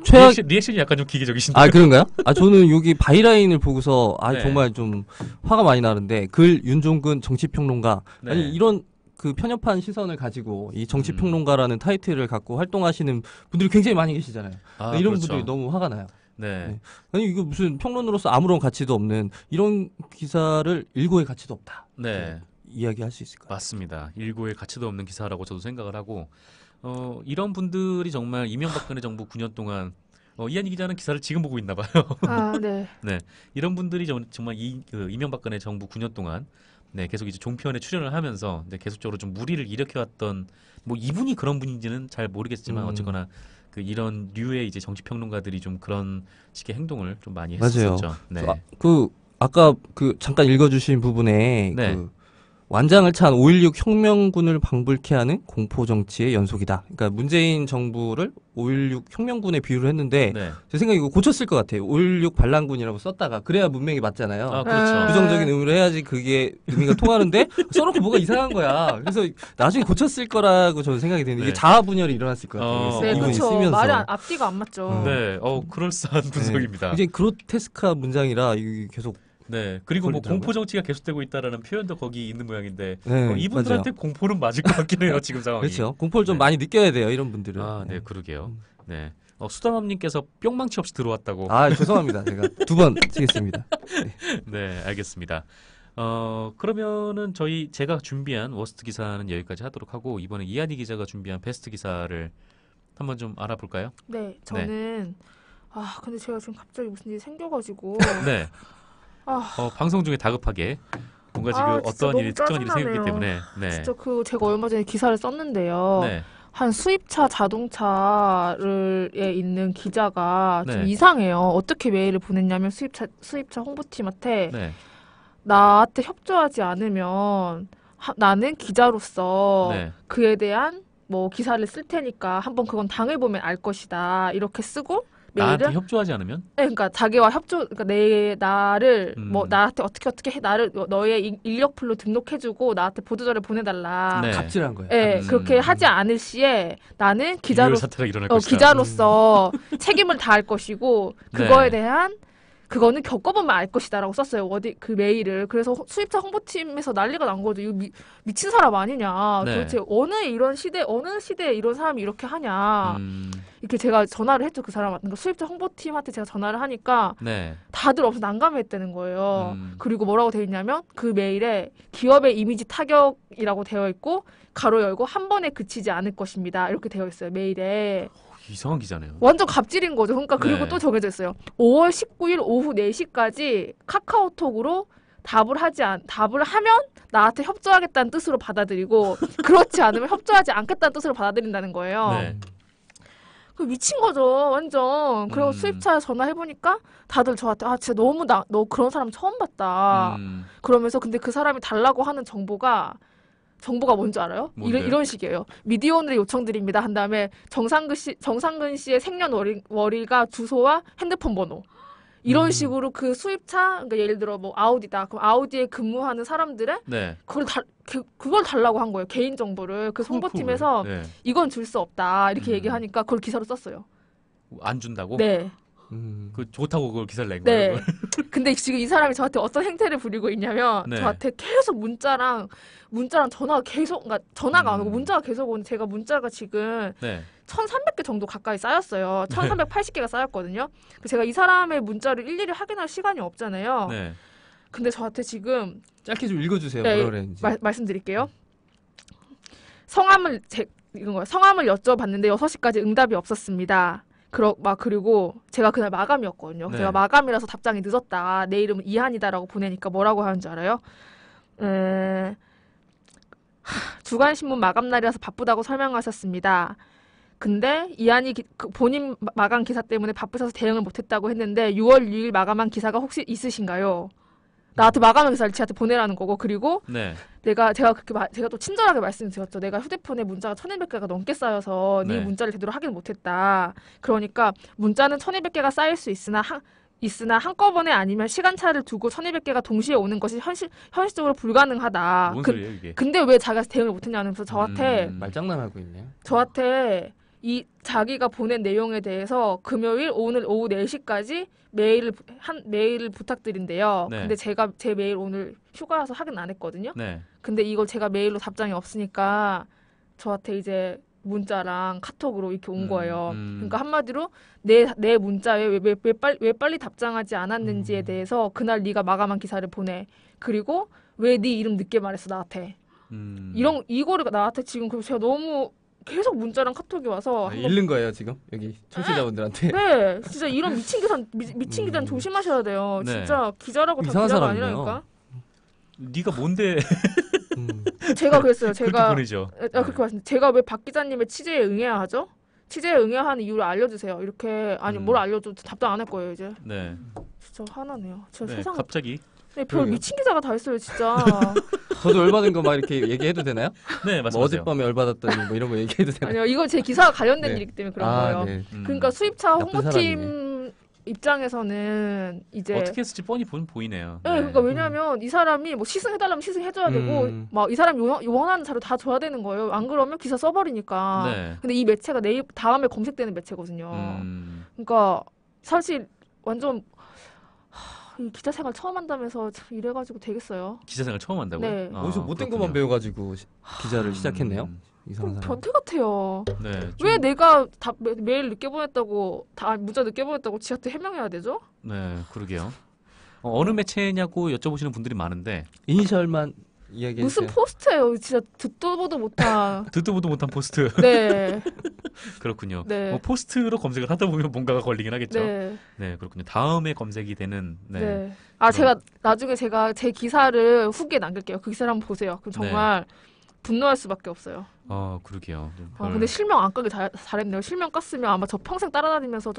리액션이 약간 좀 기계적이신데. 아 그런가요? 저는 여기 바이라인을 보고서 네. 정말 좀 화가 많이 나는데 글 윤종근 정치평론가 네. 아니 이런 그 편협한 시선을 가지고 이 정치평론가라는 타이틀을 갖고 활동하시는 분들이 굉장히 많이 계시잖아요. 이런 그렇죠. 분들이 너무 화가 나요. 네. 아니 이거 무슨 평론으로서 아무런 가치도 없는 이런 기사를 일고의 가치도 없다. 네. 이야기할 수 있을까요? 맞습니다. 일고의 가치도 없는 기사라고 저도 생각을 하고 이런 분들이 정말 이명박근혜 정부 9년 동안 이한희 기자는 기사를 지금 보고 있나 봐요. 네. 네. 이런 분들이 정말 이명박근혜 정부 9년 동안 네, 계속 이제 종편에 출연을 하면서 이제 계속적으로 좀 무리를 일으켜왔던 뭐 이분이 그런 분인지는 잘 모르겠지만 어쨌거나 이런 류의 이제 정치평론가들이 좀 그런 식의 행동을 좀 많이 했었죠. 네. 아까 잠깐 읽어주신 부분에 네. 완장을 찬 5.16 혁명군을 방불케 하는 공포 정치의 연속이다. 그러니까 문재인 정부를 5.16 혁명군에 비유를 했는데 네. 제 생각에 이거 고쳤을 것 같아요. 5.16 반란군이라고 썼다가 그래야 문맥이 맞잖아요. 그렇죠. 부정적인 의미로 해야지 그게 의미가 통하는데 써놓고 뭐가 이상한 거야. 그래서 나중에 고쳤을 거라고 저는 생각이 드는데 이게 자아 분열이 일어났을 것 같아요. 네, 이분이 그렇죠. 쓰면서. 말이 앞뒤가 안 맞죠. 네, 그럴싸한 분석입니다. 굉장히 그로테스크한 문장이라 이게 계속. 네, 그리고 뭐 걸리더라고요. 공포 정치가 계속되고 있다라는 표현도 거기 있는 모양인데 네, 이분들한테 맞아요. 공포는 맞을 것 같긴 해요 지금 상황이. 그렇죠. 공포를 좀 네. 많이 느껴야 돼요 이런 분들은. 네, 그러게요. 네, 수다맘님께서 뿅망치 없이 들어왔다고. 죄송합니다. 제가 2번 치겠습니다. 네, 알겠습니다. 그러면은 제가 준비한 워스트 기사는 여기까지 하도록 하고 이번에 이한희 기자가 준비한 베스트 기사를 한번 좀 알아볼까요? 네, 저는 근데 제가 지금 갑자기 무슨 일이 생겨가지고. 네. 방송 중에 다급하게 뭔가 지금 어떤 일이 특정한 일이 생겼기 때문에. 네. 진짜 제가 얼마 전에 기사를 썼는데요. 네. 한 수입차 자동차에 있는 기자가 좀 네. 이상해요. 어떻게 메일을 보냈냐면 수입차 홍보팀한테 네. 나한테 협조하지 않으면 나는 기자로서 네. 그에 대한 뭐 기사를 쓸 테니까 한번 그건 당해보면 알 것이다. 이렇게 쓰고 나한테 메일을 협조하지 않으면? 네, 그러니까 자기와 그러니까 나를 뭐 나한테 어떻게 해 나를 너의 인력풀로 등록해주고 나한테 보도자를 보내달라. 네. 갑질한 거예요. 네, 그렇게 하지 않을 시에 나는 사태가 일어날 것이다. 기자로서 책임을 다할 것이고 그거에 네. 대한 그거는 겪어보면 알 것이다라고 썼어요. 어디 그 메일을. 그래서 수입차 홍보팀에서 난리가 난 거죠. 이거 미친 사람 아니냐. 네. 도대체 어느 시대에 이런 사람이 이렇게 하냐. 이렇게 제가 전화를 했죠. 그 사람한테. 그러니까 수입차 홍보팀한테 제가 전화를 하니까 네. 다들 엄청 난감했다는 거예요. 그리고 뭐라고 되어 있냐면 그 메일에 기업의 이미지 타격이라고 되어 있고 가로 열고 한 번에 그치지 않을 것입니다. 이렇게 되어 있어요. 메일에. 이상한 기자네요. 완전 갑질인 거죠. 그러니까 그리고 네. 또 정해져 있어요. 5월 19일 오후 4시까지 카카오톡으로 답을 하면 나한테 협조하겠다는 뜻으로 받아들이고 그렇지 않으면 협조하지 않겠다는 뜻으로 받아들인다는 거예요. 네. 그 미친 거죠, 완전. 그리고 수입차에 전화해보니까 다들 저한테 진짜 너무 너 그런 사람 처음 봤다. 그러면서 근데 그 사람이 달라고 하는 정보가 뭔지 알아요? 이런 식이에요. 미디어오늘의 요청드립니다. 한 다음에 정상근 씨의 생년월일과 주소와 핸드폰 번호. 이런 식으로 그 수입차, 그러니까 예를 들어 뭐 아우디다. 그럼 아우디에 근무하는 사람들의 네. 그걸 달라고 한 거예요. 개인 정보를. 그 홍보팀에서 네. 이건 줄 수 없다. 이렇게 얘기하니까 그걸 기사로 썼어요. 안 준다고? 네. 그 좋다고 그걸 기사를 낸 네. 거예요. 근데 지금 이 사람이 저한테 어떤 행태를 부리고 있냐면 네. 저한테 계속 문자랑 전화가 계속, 그러니까 전화가 안 오고 문자가 계속 오는데 제가 문자가 지금 네. 1,300개 정도 가까이 쌓였어요. 1,380개가 쌓였거든요. 제가 이 사람의 문자를 일일이 확인할 시간이 없잖아요. 네. 근데 저한테 지금 짧게 좀 읽어주세요. 네, 뭐라 그랬는지. 말씀드릴게요. 성함을 여쭤봤는데 6시까지 응답이 없었습니다. 그리고 제가 그날 마감이었거든요. 네. 제가 마감이라서 답장이 늦었다. 내 이름은 이한이다라고 보내니까 뭐라고 하는 줄 알아요? 주간신문 마감 날이라서 바쁘다고 설명하셨습니다. 근데 이한이 본인 마감 기사 때문에 바쁘셔서 대응을 못했다고 했는데 6월 6일 마감한 기사가 혹시 있으신가요? 나한테 마감한 기사를 지한테 보내라는 거고 그리고 네. 제가 또 친절하게 말씀드렸죠. 내가 휴대폰에 문자가 1,200개가 넘게 쌓여서 네 문자를 제대로 확인 못했다. 그러니까 문자는 1,200개가 쌓일 수 있으나 한꺼번에 아니면 시간차를 두고 1,200개가 동시에 오는 것이 현실적으로 불가능하다. 뭔 소리예요 이게? 근데 왜 자기가 대응을 못했냐면서 저한테 말장난하고 있네요. 저한테 이 자기가 보낸 내용에 대해서 금요일 오늘 오후 4시까지 메일을 부탁드린대요. 네. 근데 제가 제 메일 오늘 휴가라서 확인 안 했거든요. 네. 근데 이걸 제가 메일로 답장이 없으니까 저한테 이제 문자랑 카톡으로 이렇게 온 거예요. 그러니까 한마디로 내 문자에 왜 빨리 답장하지 않았는지에 대해서 그날 네가 마감한 기사를 보내. 그리고 왜 네 이름 늦게 말했어 나한테. 이거를 나한테 지금 그래서 제가 너무 계속 문자랑 카톡이 와서 읽는 거예요 지금 여기 청취자분들한테. 네, 진짜 이런 미친 기자는 조심하셔야 돼요. 네. 진짜 기자라고 다 이상한 기자가 사람이네요. 아니라니까. 네가 뭔데? 제가 그랬어요. 그렇게 제가 보내죠. 그렇게 말씀. 제가 왜 박 기자님의 취재에 응해야 하죠? 취재에 응해야 하는 이유를 알려주세요. 이렇게 뭘 알려줘 답장 안 할 거예요 이제. 네. 진짜 화나네요. 진짜 네. 세상. 갑자기. 네, 별 미친 기자가 다 있어요 진짜. 저도 열받은 거 막 이렇게 얘기해도 되나요? 네, 맞습니다. 뭐 어젯밤에 열받았더니 뭐 이런 거 얘기해도 되나요? 아니요, 이건 제 기사가 관련된 네. 일이기 때문에 그런 거예요. 네. 그러니까 수입차 나쁜 홍보팀 사람이네. 입장에서는 이제 어떻게 했을지 뻔히 보이네요. 네, 그러니까 왜냐하면 이 사람이 뭐 시승해달라면 시승해줘야 되고 막 이 사람이 원하는 자료 다 줘야 되는 거예요. 안 그러면 기사 써버리니까. 네. 근데 이 매체가 다음에 검색되는 매체거든요. 그러니까 사실 완전 이 기자 생활 처음 한다면서 참 이래가지고 되겠어요. 기자 생활 처음 한다고요? 네. 어디서 못된 것만 배워가지고 기자를 시작했네요. 이상한 사람. 변태 같아요. 네. 왜 내가 메일 늦게 보냈다고 문자 늦게 보냈다고 지한테 해명해야 되죠? 네, 그러게요. 어느 매체냐고 여쭤보시는 분들이 많은데 이니셜만 이야기해주세요. 무슨 포스트예요? 진짜 듣도 보도 못한. 듣도 보도 못한 포스트. 네. 그렇군요. 네. 포스트로 검색을 하다 보면 뭔가가 걸리긴 하겠죠. 네. 네, 그렇군요. 다음에 검색이 되는. 네. 네. 제가 나중에 제 기사를 후기에 남길게요. 그 기사를 한번 보세요. 그럼 정말 분노할 수밖에 없어요. 그러게요. 근데 실명 안 까길 잘했네요. 실명 깠으면 아마 저 평생 따라다니면서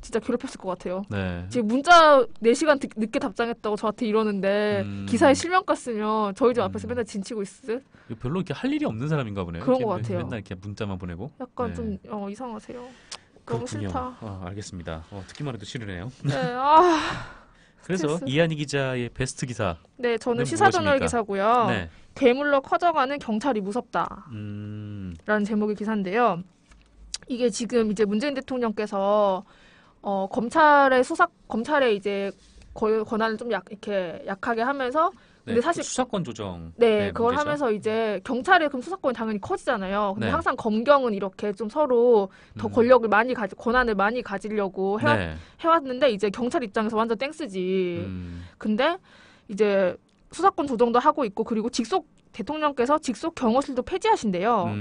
진짜 괴롭혔을 것 같아요. 네. 지금 문자 4시간 늦게 답장했다고 저한테 이러는데 기사에 실명 깠으면 저희 집 앞에서 맨날 진치고 있을? 별로 이렇게 할 일이 없는 사람인가 보네요. 그런 것 같아요. 맨날 이렇게 문자만 보내고. 약간 좀 이상하세요. 너무 그렇군요. 싫다. 알겠습니다. 듣기만 해도 싫으네요. 네, 그래서 스트레스. 이한희 기자의 베스트 기사. 네, 저는 시사저널 기사고요. 네. 괴물로 커져가는 경찰이 무섭다. 라는 제목의 기사인데요. 이게 지금 이제 문재인 대통령께서 검찰의 이제 권한을 좀 이렇게 약하게 하면서 근데 사실 수사권 조정. 그걸 문제죠. 하면서 이제 경찰의 그럼 수사권이 당연히 커지잖아요. 근데 네. 항상 검경은 이렇게 좀 서로 더 권력을 많이 권한을 많이 가지려고 해왔는데 이제 경찰 입장에서 완전 땡스지. 근데 이제 수사권 조정도 하고 있고 그리고 대통령께서 직속 경호실도 폐지하신대요.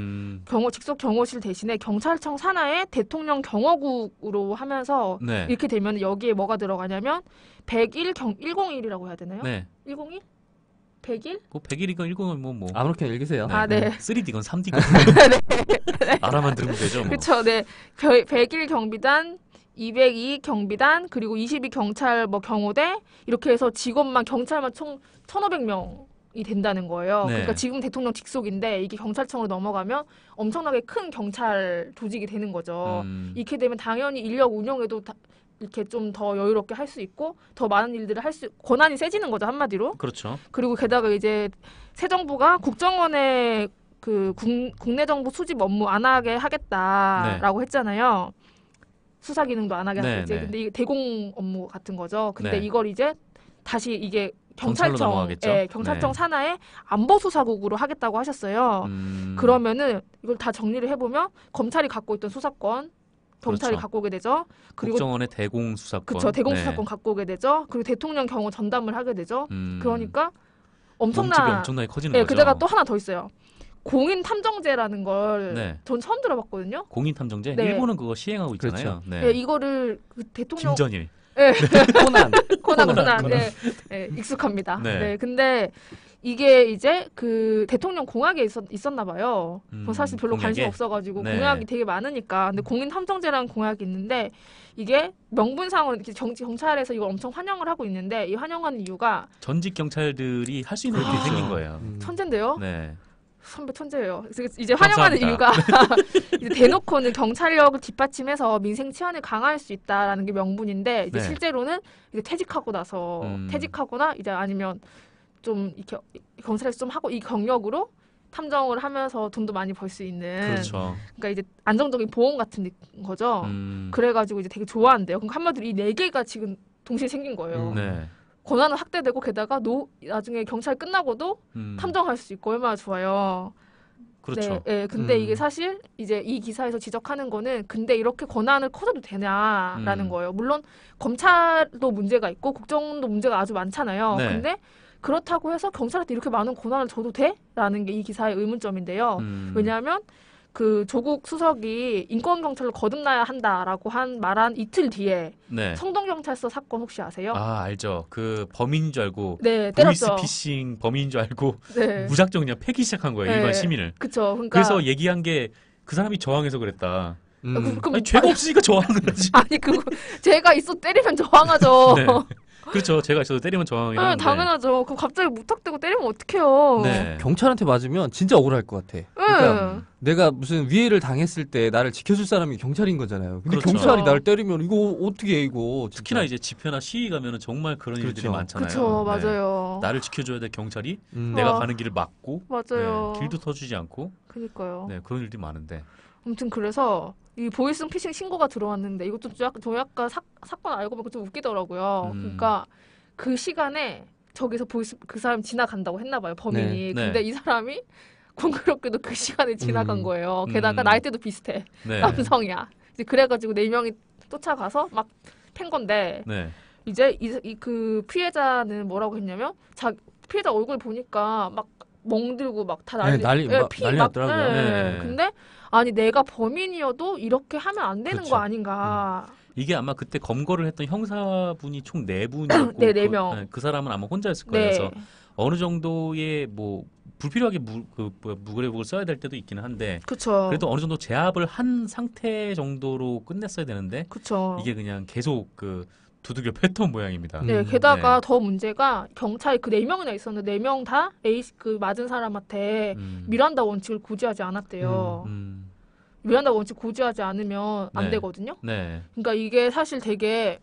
직속 경호실 대신에 경찰청 산하에 대통령 경호국으로 하면서 이렇게 되면 여기에 뭐가 들어가냐면 101이라고 해야 되나요? 네. 101? 101? 101이건 101은 뭐. 아무렇게 읽으세요. 네. 3D건 3D건. 알아만 들으면 되죠. 뭐. 그렇죠. 네. 101 경비단 202 경비단 그리고 22 경찰 경호대 이렇게 해서 직원만 경찰만 총 1,500명이 된다는 거예요. 그러니까 지금 대통령 직속인데 이게 경찰청으로 넘어가면 엄청나게 큰 경찰 조직이 되는 거죠. 이렇게 되면 당연히 인력 운영에도 이렇게 좀 더 여유롭게 할 수 있고 더 많은 일들을 권한이 세지는 거죠, 한마디로. 그렇죠. 그리고 게다가 이제 새 정부가 국정원의 그 국내 정보 수집 업무 안 하게 하겠다라고 했잖아요. 수사 기능도 안 하게 하겠지. 근데 이게 대공 업무 같은 거죠. 근데 이걸 이제 다시 이게 경찰청 산하에 안보수사국으로 하겠다고 하셨어요. 그러면은 이걸 다 정리를 해보면 검찰이 갖고 있던 수사권 경찰이 갖고 오게 되죠. 그리고 국정원의 대공 수사권. 그렇죠. 대공 수사권 갖고 오게 되죠. 그리고 대통령 경호 전담을 하게 되죠. 그러니까 엄청나게 커지는 거죠. 게다가 또 하나 더 있어요. 공인 탐정제라는 걸 전 처음 들어봤거든요. 공인 탐정제? 일본은 그거 시행하고 있잖아요. 그렇죠. 이거를 대통령 김전일. 코난. 익숙합니다. 근데 이게 이제 그 대통령 공약에 있었나 봐요. 사실 별로 관심 없어가지고 공약이 되게 많으니까. 근데 공인 탐정제라는 공약이 있는데 이게 명분상으로 이렇게 경찰에서 이걸 엄청 환영을 하고 있는데 이 환영하는 이유가 전직 경찰들이 할 수 있는 일이 생긴 거예요. 천재인데요. 네. 선배 천재예요. 그래서 이제 환영하는 이유가 이제 대놓고는 경찰력을 뒷받침해서 민생 치안을 강화할 수 있다라는 게 명분인데 이제 실제로는 이제 퇴직하거나 이제 아니면 좀 이렇게 경찰에서 좀 하고 이 경력으로 탐정을 하면서 돈도 많이 벌 수 있는. 그렇죠. 그러니까 이제 안정적인 보험 같은 거죠. 그래가지고 이제 되게 좋아한대요. 그러니까 한마디로 이 4개가 지금 동시에 생긴 거예요. 권한은 확대되고 게다가 나중에 경찰 끝나고도 탐정할 수 있고 얼마나 좋아요. 그렇죠. 근데 이게 사실 이제 이 기사에서 지적하는 거는 근데 이렇게 권한을 커져도 되냐라는 거예요. 물론 검찰도 문제가 있고 국정도 문제가 아주 많잖아요. 근데 그렇다고 해서 경찰한테 이렇게 많은 권한을 줘도 돼? 라는 게 이 기사의 의문점인데요. 왜냐하면 그 조국 수석이 인권경찰로 거듭나야 한다라고 말한 이틀 뒤에 성동경찰서 사건 혹시 아세요? 알죠. 그 범인인 줄 알고 때렸죠. 보이스피싱 범인인 줄 알고 무작정 그냥 패기 시작한 거예요. 일반 시민을. 그쵸. 그러니까 그래서 얘기한 게 그 사람이 저항해서 그랬다. 아니, 죄가 없으니까 저항을 하지. 아니 죄가 있어 때리면 저항하죠. 그렇죠. 제가 있어도 때리면 저항이 하는데. 당연하죠. 그럼 갑자기 무턱대고 때리면 어떡해요. 경찰한테 맞으면 진짜 억울할 것 같아. 그러니까 내가 무슨 위해를 당했을 때 나를 지켜줄 사람이 경찰인 거잖아요. 근데 경찰이 나를 때리면 이거 어떻게 해 이거. 진짜. 특히나 이제 집회나 시위 가면은 정말 그런 일들이 많잖아요. 그렇죠. 맞아요. 나를 지켜줘야 될 경찰이 내가 가는 길을 막고 맞아요. 길도 터주지 않고 그러니까요. 그런 일들이 많은데. 아무튼 그래서 이 보이스피싱 신고가 들어왔는데 이것도 저 약간 사건 알고 보니까 좀 웃기더라고요. 그러니까 그 시간에 저기서 그 사람 지나간다고 했나 봐요, 범인이. 근데 이 사람이 공교롭게도 그 시간에 지나간 거예요. 게다가 나이대도 비슷해. 남성이야. 이제 그래가지고 4명이 쫓아가서 막 팬 건데 이제 그 피해자는 뭐라고 했냐면 피해자 얼굴 보니까 막 멍들고 막 다 난리 났더라고요. 근데 아니 내가 범인이어도 이렇게 하면 안 되는 거 아닌가. 이게 아마 그때 검거를 했던 형사분이 총 4분이었고 4명. 그 사람은 아마 혼자였을 거예요. 그래서 어느 정도의 뭐 불필요하게 무기력을 써야 될 때도 있기는 한데 그쵸. 그래도 어느 정도 제압을 한 상태 정도로 끝냈어야 되는데 그쵸. 이게 그냥 계속 그 두들겨 팼던 모양입니다. 네, 게다가 더 문제가 경찰이 그 4명이나 있었는데 4명 다 그 맞은 사람한테 미란다 원칙을 고지하지 않았대요. 미란다 원칙 고지하지 않으면 안 네. 되거든요. 네. 그러니까 이게 사실 되게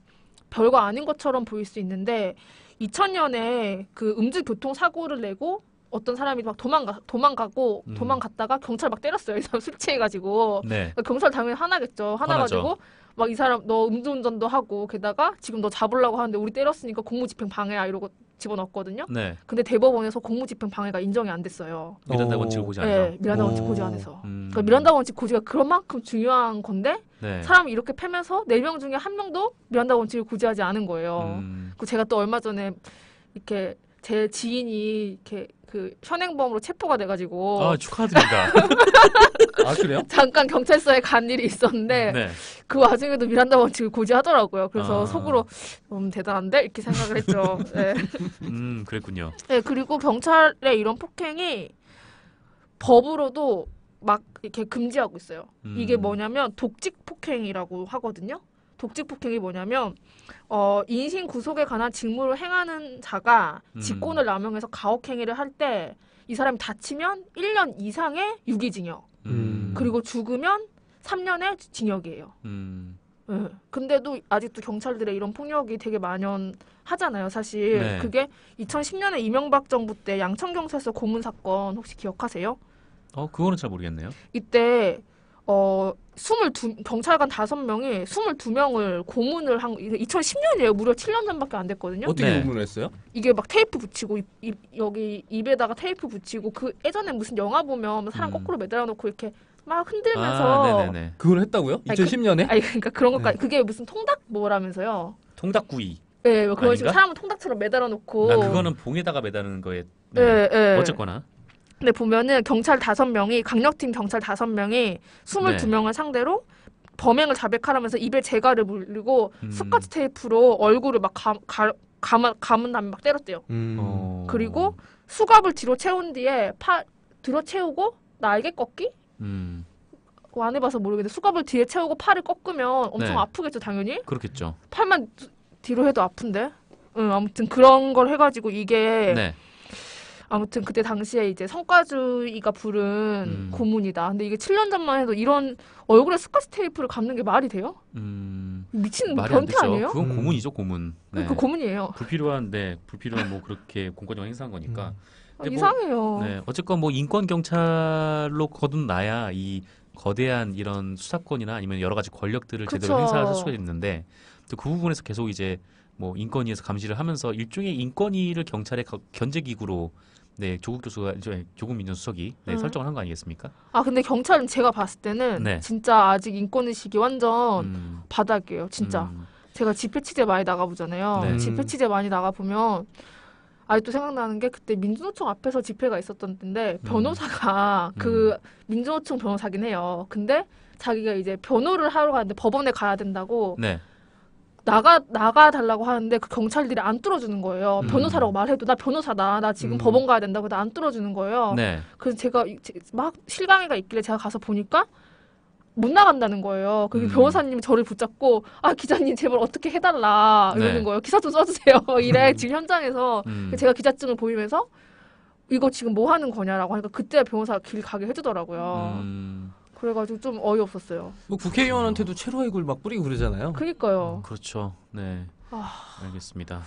별거 아닌 것처럼 보일 수 있는데 2000년에 그 음주교통 사고를 내고 어떤 사람이 막 도망갔다가 경찰 막 때렸어요. 이 사람 술 취해가지고. 네. 그러니까 경찰 당연히 화나겠죠. 화나가지고 막 이 사람 너 음주운전도 하고 게다가 지금 너 잡으려고 하는데 우리 때렸으니까 공무집행 방해야 이러고 집어넣었거든요. 네. 근데 대법원에서 공무집행 방해가 인정이 안 됐어요. 미란다 원칙을 고지 안 해서. 네, 미란다 원칙 고지 안 해서. 그러니까 미란다 원칙 고지가 그만큼 중요한 건데 네. 사람이 이렇게 패면서 4명 중에 1명도 미란다 원칙을 고지하지 않은 거예요. 그 제가 또 얼마 전에 이렇게 제 지인이 이렇게 그 현행범으로 체포가 돼가지고 아 축하드립니다. 아 그래요? 잠깐 경찰서에 간 일이 있었는데 네. 그 와중에도 미란다 원칙을 고지하더라고요. 그래서 속으로 대단한데 이렇게 생각을 했죠. 네. 그랬군요. 네, 그리고 경찰의 이런 폭행이 법으로도 막 이렇게 금지하고 있어요. 이게 뭐냐면 독직 폭행이라고 하거든요. 독직 폭행이 뭐냐면 인신 구속에 관한 직무를 행하는 자가 직권을 남용해서 가혹행위를 할 때 이 사람이 다치면 1년 이상의 유기징역 그리고 죽으면 3년의 징역이에요. 네. 근데도 아직도 경찰들의 이런 폭력이 되게 만연하잖아요. 사실 네. 그게 2010년에 이명박 정부 때 양천경찰서 고문 사건 혹시 기억하세요? 그거는 잘 모르겠네요. 이때 경찰관 5명이 22명을 고문을 한 2010년이에요. 무려 7년 전밖에 안 됐거든요. 어떻게 네. 고문을 했어요? 이게 막 테이프 붙이고 여기 입에다가 테이프 붙이고 그 예전에 무슨 영화 보면 사람 거꾸로 매달아 놓고 이렇게 막 흔들면서 네네네. 그걸 했다고요? 2010년에? 아니 그러니까 그런 것까지 그게 무슨 통닭 뭐라면서요. 통닭구이. 네, 뭐 그런 식으로 아닌가? 사람을 통닭처럼 매달아 놓고 그거는 봉에다가 매다는 거에. 네. 네, 네. 어쨌거나. 근데 보면은 경찰 5명이 강력팀 경찰 5명이 22명을 상대로 범행을 자백하라면서 입에 재갈을 물리고 스카치 테이프로 얼굴을 막 감은 다음에 막 때렸대요. 그리고 수갑을 뒤로 채운 뒤에 뒤로 채우고 날개 꺾기? 안 해봐서 모르겠는데 수갑을 뒤에 채우고 팔을 꺾으면 엄청 네. 아프겠죠 당연히? 그렇겠죠. 팔만 뒤로 해도 아픈데? 아무튼 그런 걸 해가지고 이게 네. 아무튼 그때 당시에 이제 성과주의가 부른 고문이다. 근데 이게 7년 전만 해도 이런 얼굴에 스카치 테이프를 감는 게 말이 돼요? 미친 말이 안 변태 되죠. 아니에요? 그건 고문이죠, 고문. 네. 그 고문이에요. 불필요한 뭐 그렇게 공권력을 행사한 거니까. 근데 이상해요. 네, 어쨌건 뭐 인권 경찰로 거듭나야 이 거대한 이런 수사권이나 아니면 여러 가지 권력들을 그쵸. 제대로 행사할 수가 있는데 또 그 부분에서 계속 이제 뭐 인권위에서 감시를 하면서 일종의 인권위를 경찰의 견제 기구로 네, 조국 민정수석이 설정을 한 거 아니겠습니까? 근데 경찰은 제가 봤을 때는 네. 진짜 아직 인권의식이 완전 바닥이에요. 진짜. 제가 집회 취재 많이 나가보잖아요. 네. 집회 취재 많이 나가보면 아직도 생각나는 게 그때 민주노총 앞에서 집회가 있었던 때인데 변호사가 그 민주노총 변호사긴 해요. 근데 자기가 이제 변호를 하러 가는데 법원에 가야 된다고 네. 나가달라고 하는데 그 경찰들이 안 뚫어주는 거예요. 변호사라고 말해도 나 변호사다. 나 지금 법원 가야 된다고 나 안 뚫어주는 거예요. 네. 그래서 제가 막 실강이가 있길래 제가 가서 보니까 못 나간다는 거예요. 그 변호사님이 저를 붙잡고 기자님 제발 어떻게 해달라 이러는 네. 거예요. 기사 좀 써주세요. 이래 지금 현장에서 제가 기자증을 보이면서 이거 지금 뭐 하는 거냐라고 하니까 그때 변호사가 길 가게 해주더라고요. 그래가지고 좀 어이없었어요. 뭐 국회의원한테도 체로액을 막 뿌리고 그러잖아요. 그니까요. 그렇죠. 네. 알겠습니다.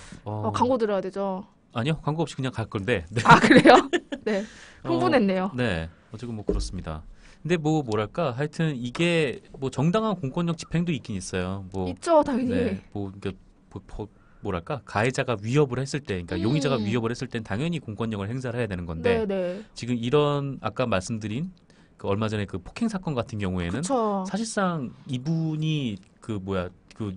광고 들어야 되죠. 아니요, 광고 없이 그냥 갈 건데. 네. 그래요? 네. 흥분했네요. 네. 어쨌든 뭐 그렇습니다. 근데 뭐랄까 하여튼 이게 뭐 정당한 공권력 집행도 있긴 있어요. 뭐 있죠, 당연히. 네. 뭐랄까 가해자가 위협을 했을 때, 그러니까 용의자가 위협을 했을 땐 당연히 공권력을 행사를 해야 되는 건데 네. 지금 이런 아까 말씀드린 그 얼마 전에 그 폭행 사건 같은 경우에는 그쵸. 사실상 이분이 그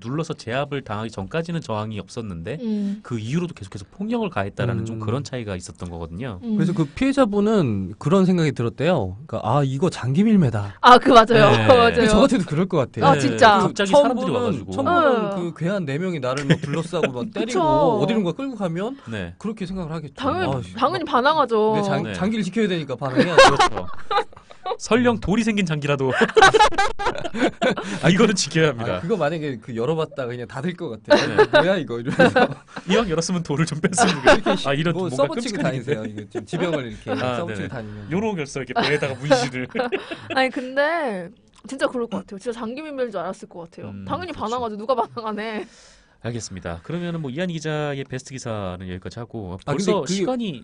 눌러서 제압을 당하기 전까지는 저항이 없었는데 그 이후로도 계속해서 폭력을 가했다라는 좀 그런 차이가 있었던 거거든요. 그래서 그 피해자분은 그런 생각이 들었대요. 그러니까 아 이거 장기 밀매다. 아, 그 맞아요. 네. 맞아요. 저 같아도 그럴 것 같아요. 아, 진짜. 갑자기 사람들이 와가지고. 처음에는 그 괴한 4명이 나를 막 둘러싸고 막 때리고 그쵸. 어디론가 끌고 가면 네. 그렇게 생각을 하겠죠. 당연히 반항하죠. 내 장기를 지켜야 되니까 반항해야죠. 그렇죠. 설령 돌이 생긴 장기라도 이거는 지켜야 합니다. 그거 만약에 그 열어봤다가 그냥 닫을 것 같아요. 뭐야 이거 이러면서 이왕 열었으면 돌을 좀 뺐으면 이렇게 이런 뭐 뭔가 써붙이고 끔찍한 다니세요. 이게 지금 지병을 이렇게 써붙이고 네네. 다니면 요러겠어 이렇게 배에다가 문신을. 아니 근데 진짜 그럴 것 같아요. 진짜 장기 밀매인 줄 알았을 것 같아요. 당연히 그렇죠. 반항하죠. 누가 반항하네. 알겠습니다. 그러면은 뭐 이한희 기자의 베스트 기사는 여기까지 하고 아, 벌써 근데 그게- 시간이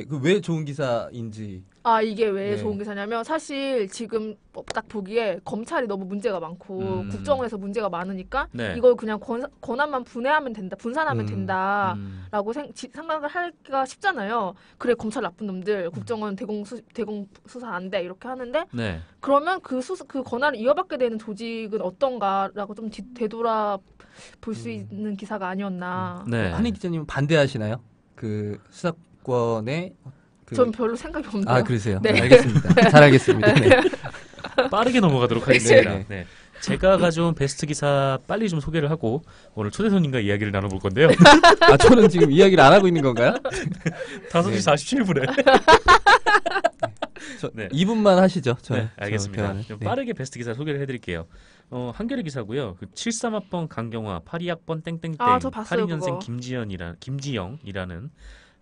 그 왜 좋은 기사인지 아, 이게 왜 네. 좋은 기사냐면 사실 지금 딱 보기에 검찰이 너무 문제가 많고 국정원에서 문제가 많으니까 네. 이걸 그냥 권한만 분해하면 된다, 분산하면 음. 된다라고 생각을 하기가 쉽잖아요. 그래 검찰 나쁜 놈들 국정원 대공 수사 안 돼 이렇게 하는데 네. 그러면 그 권한을 이어받게 되는 조직은 어떤가라고 좀 되돌아 볼 수 있는 기사가 아니었나. 네. 한희 기자님 반대하시나요? 그 수사권의 전 별로 생각이 없네요. 아 그러세요? 네. 알겠습니다. 잘 알겠습니다. 네. 빠르게 넘어가도록 하겠습니다. 네. 네. 제가 가져온 베스트 기사 빨리 좀 소개를 하고 오늘 초대 손님과 이야기를 나눠볼 건데요. 아 저는 지금 이야기를 안 하고 있는 건가요? 5시 47분에. 네. 2분만 하시죠. 네, 알겠습니다. 네. 좀 빠르게 베스트 기사 소개를 해드릴게요. 한겨레 기사고요. 그 73학번 강경화, 82학번 땡땡땡, 아, 저 봤어요, 82년생 그거. 김지영이라는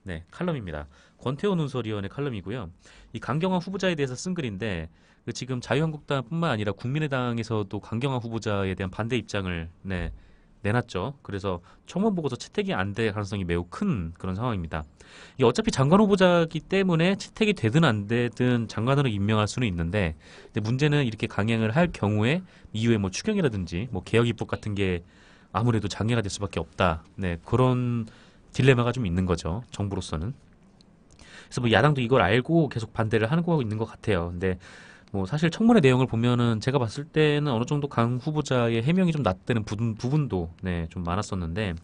네, 칼럼입니다. 권태원 논설위원의 칼럼이고요. 이 강경화 후보자에 대해서 쓴 글인데 그 지금 자유한국당뿐만 아니라 국민의당에서도 강경화 후보자에 대한 반대 입장을 내놨죠. 그래서 청문 보고서 채택이 안 될 가능성이 매우 큰 그런 상황입니다. 이게 어차피 장관 후보자이기 때문에 채택이 되든 안 되든 장관으로 임명할 수는 있는데 근데 문제는 이렇게 강행을 할 경우에 이후에 뭐 추경이라든지 뭐 개혁 입법 같은 게 아무래도 장애가 될 수밖에 없다. 네, 그런 딜레마가 좀 있는 거죠. 정부로서는. 그래서 뭐 야당도 이걸 알고 계속 반대를 하고 있는 것 같아요. 근데 뭐 사실 청문회 내용을 보면은 제가 봤을 때는 어느 정도 강 후보자의 해명이 좀 낮다는 부분도 좀 많았었는데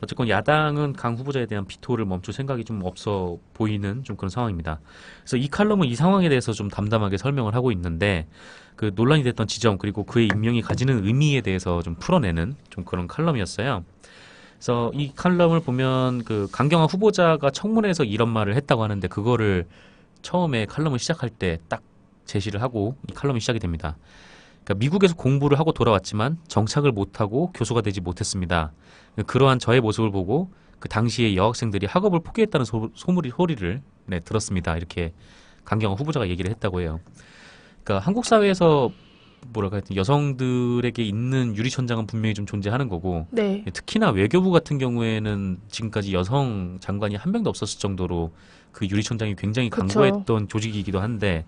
어쨌건 야당은 강 후보자에 대한 비토를 멈출 생각이 좀 없어 보이는 좀 그런 상황입니다. 그래서 이 칼럼은 이 상황에 대해서 좀 담담하게 설명을 하고 있는데 그 논란이 됐던 지점 그리고 그의 임명이 가지는 의미에 대해서 좀 풀어내는 좀 그런 칼럼이었어요. 그래서 이 칼럼을 보면 그 강경화 후보자가 청문회에서 이런 말을 했다고 하는데 그거를 처음에 칼럼을 시작할 때 딱 제시를 하고 이 칼럼이 시작이 됩니다. 그러니까 미국에서 공부를 하고 돌아왔지만 정착을 못하고 교수가 되지 못했습니다. 그러한 저의 모습을 보고 그 당시에 여학생들이 학업을 포기했다는 소리를 들었습니다. 이렇게 강경화 후보자가 얘기를 했다고 해요. 그러니까 한국 사회에서 뭐랄까 하여튼 여성들에게 있는 유리천장은 분명히 좀 존재하는 거고 네. 특히나 외교부 같은 경우에는 지금까지 여성 장관이 한 명도 없었을 정도로 그 유리천장이 굉장히 그쵸. 강고했던 조직이기도 한데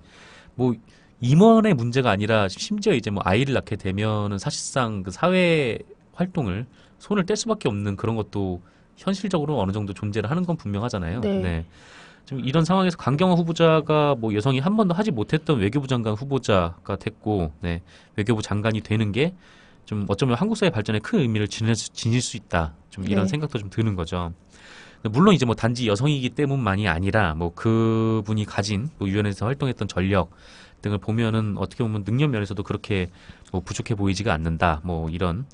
뭐 임원의 문제가 아니라 심지어 이제 뭐 아이를 낳게 되면은 사실상 그 사회 활동을 손을 뗄 수밖에 없는 그런 것도 현실적으로 어느 정도 존재를 하는 건 분명하잖아요. 네. 좀 이런 상황에서 강경화 후보자가 뭐 여성이 한 번도 하지 못했던 외교부 장관 후보자가 됐고, 외교부 장관이 되는 게 좀 어쩌면 한국 사회 발전에 큰 의미를 지닐 수 있다. 좀 이런 생각도 좀 드는 거죠. 물론 이제 뭐 단지 여성이기 때문만이 아니라 뭐 그분이 가진 뭐 유엔에서 활동했던 전력 등을 보면은 어떻게 보면 능력 면에서도 그렇게 뭐 부족해 보이지가 않는다. 뭐 이런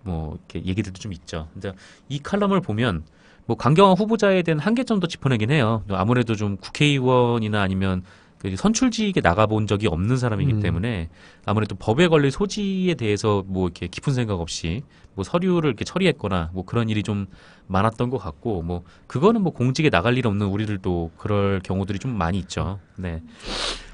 뭐 이렇게 얘기들도 좀 있죠. 근데 이 칼럼을 보면 뭐 강경화 후보자에 대한 한계점도 짚어내긴 해요. 아무래도 좀 국회의원이나 아니면 그 선출직에 나가본 적이 없는 사람이기 때문에 아무래도 법에 걸릴 소지에 대해서 뭐 이렇게 깊은 생각 없이 뭐 서류를 이렇게 처리했거나 뭐 그런 일이 좀 많았던 것 같고 뭐 그거는 뭐 공직에 나갈 일 없는 우리들도 그럴 경우들이 좀 많이 있죠. 네.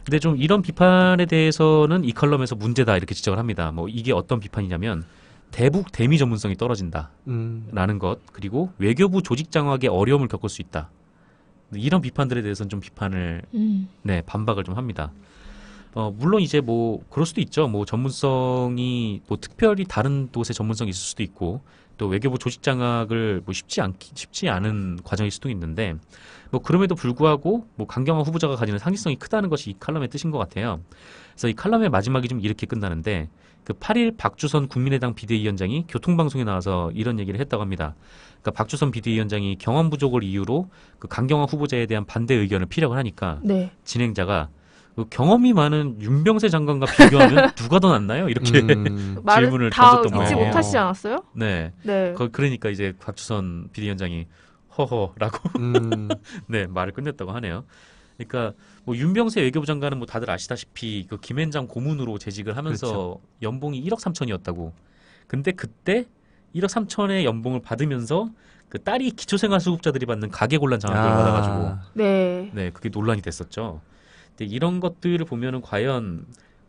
근데 좀 이런 비판에 대해서는 이 칼럼에서 문제다 이렇게 지적을 합니다. 뭐 이게 어떤 비판이냐면 대북 대미 전문성이 떨어진다라는 것 그리고 외교부 조직 장악에 어려움을 겪을 수 있다. 이런 비판들에 대해서는 좀 비판을 반박을 좀 합니다. 물론 이제 뭐 그럴 수도 있죠. 뭐 전문성이 뭐 특별히 다른 곳의 전문성이 있을 수도 있고 또 외교부 조직 장악을 뭐 쉽지 않은 과정일 수도 있는데 뭐 그럼에도 불구하고 뭐 강경화 후보자가 가지는 상징성이 크다는 것이 이 칼럼의 뜻인 것 같아요. 그래서 이 칼럼의 마지막이 좀 이렇게 끝나는데 그 8일 박주선 국민의당 비대위원장이 교통방송에 나와서 이런 얘기를 했다고 합니다. 그러니까 박주선 비대위원장이 경험 부족을 이유로 그 강경화 후보자에 대한 반대 의견을 피력을 하니까 네. 진행자가 그 경험이 많은 윤병세 장관과 비교하면 누가 더 낫나요? 이렇게 질문을 다 던졌던 잊지 거예요. 못하시지 않았어요? 네. 네. 그러니까 이제 박주선 비대위원장이 허허라고 네 말을 끝냈다고 하네요. 그러니까 뭐 윤병세 외교부 장관은 뭐 다들 아시다시피 그 김앤장 고문으로 재직을 하면서 그렇죠. 연봉이 1억 3천이었다고. 근데 그때 1억 3천의 연봉을 받으면서 그 딸이 기초생활수급자들이 받는 가계곤란 장학금을 받아가지고 네. 네 그게 논란이 됐었죠. 근데 이런 것들을 보면은 과연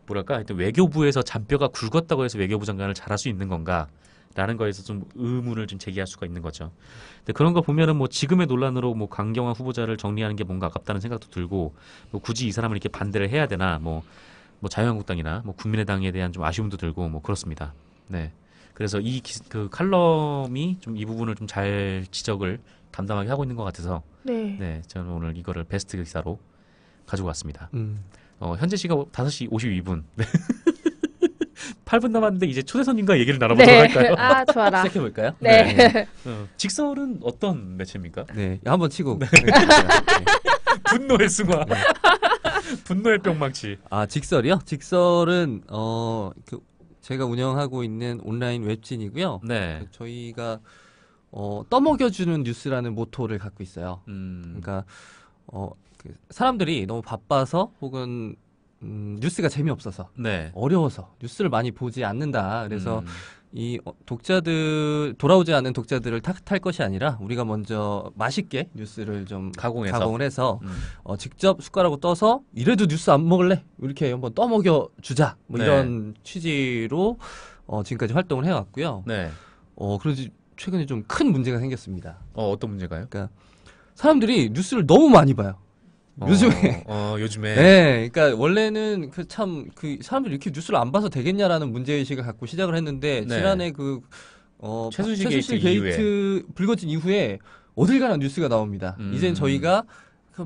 뭐랄까 하여튼 외교부에서 잔뼈가 굵었다고 해서 외교부 장관을 잘할 수 있는 건가라는 거에서 좀 의문을 좀 제기할 수가 있는 거죠. 근데 그런 거 보면은 뭐 지금의 논란으로 뭐 강경화 후보자를 정리하는 게 뭔가 아깝다는 생각도 들고 뭐 굳이 이 사람을 이렇게 반대를 해야 되나 뭐 자유한국당이나 뭐 국민의당에 대한 좀 아쉬움도 들고 뭐 그렇습니다. 네. 그래서 그 칼럼이 좀 이 부분을 좀 잘 지적을 담담하게 하고 있는 것 같아서 네 저는 오늘 이거를 베스트 기사로 가지고 왔습니다. 현재 시각 5시 52분. 네. 8분 남았는데 이제 초대 손님과 얘기를 나눠보도록 할까요? 아, 좋아라. 시작해볼까요? 네. 직설은 어떤 매체입니까? 네, 한번 치고. 분노의 승화. 분노의 뿅망치. 아, 직설이요? 직설은 제가 운영하고 있는 온라인 웹진이고요. 네. 저희가 떠먹여주는 뉴스라는 모토를 갖고 있어요. 그러니까 그 사람들이 너무 바빠서 혹은 뉴스가 재미없어서 네. 어려워서 뉴스를 많이 보지 않는다. 그래서 이 돌아오지 않는 독자들을 탓할 것이 아니라 우리가 먼저 맛있게 뉴스를 좀 가공을 해서 직접 숟가락으로 떠서 이래도 뉴스 안 먹을래? 이렇게 한번 떠먹여 주자. 뭐 네. 이런 취지로 지금까지 활동을 해왔고요. 네. 그런데 최근에 좀 큰 문제가 생겼습니다. 어떤 문제가요? 그러니까 사람들이 뉴스를 너무 많이 봐요. 요즘에. 요즘에. 네. 그러니까 원래는 사람들이 이렇게 뉴스를 안 봐서 되겠냐라는 문제의식을 갖고 시작을 했는데, 네. 지난해 최순실 게이트 불거진 이후에 어딜 가나 뉴스가 나옵니다. 이젠 저희가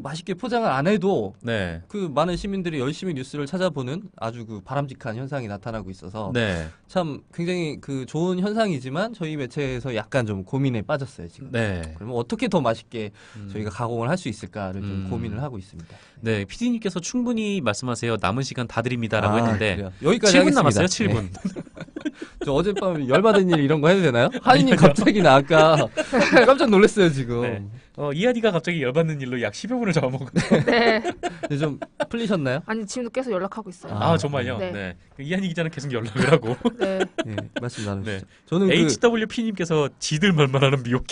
맛있게 포장을 안 해도 네. 그 많은 시민들이 열심히 뉴스를 찾아보는 아주 바람직한 현상이 나타나고 있어서 네. 참 굉장히 좋은 현상이지만 저희 매체에서 약간 좀 고민에 빠졌어요 지금. 네. 그러면 어떻게 더 맛있게 저희가 가공을 할 수 있을까를 좀 고민을 하고 있습니다. 네, PD님께서 충분히 말씀하세요. 남은 시간 다 드립니다라고 했는데 그래요. 여기까지 7분 하겠습니다. 남았어요. 7분. 저 어젯밤에 열받은 일 이런 거 해도 되나요? 하인님 갑자기 나 아까 깜짝 놀랐어요 지금. 네. 이하디가 갑자기 열받는 일로 약 10여 분을 잡아먹은. 네. 좀 풀리셨나요? 아니 지금도 계속 연락하고 있어요. 정말요? 네. 네. 이하디 기자는 계속 연락을 하고. 네. 네, 말씀 나누시죠. 네. 저는 HWP님께서 지들 말만하는 미혹해.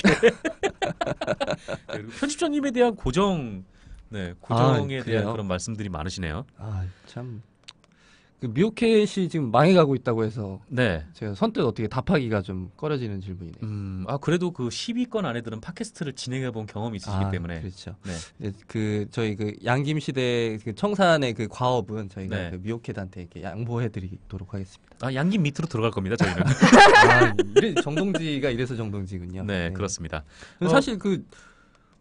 그리고 편집자님에 대한 고정에 대한 그런 말씀들이 많으시네요. 참. 미오캣이 지금 망해가고 있다고 해서 네. 제가 선뜻 어떻게 답하기가 좀 꺼려지는 질문이네요. 그래도 그 10위권 안에들은 팟캐스트를 진행해본 경험이 있으시기 때문에. 그렇죠. 네. 저희 양김 시대 청산의 과업은 저희가 네. 미오캣한테 이렇게 양보해드리도록 하겠습니다. 양김 밑으로 들어갈 겁니다. 저희는. 정동지가 이래서 정동지군요. 네, 그렇습니다. 사실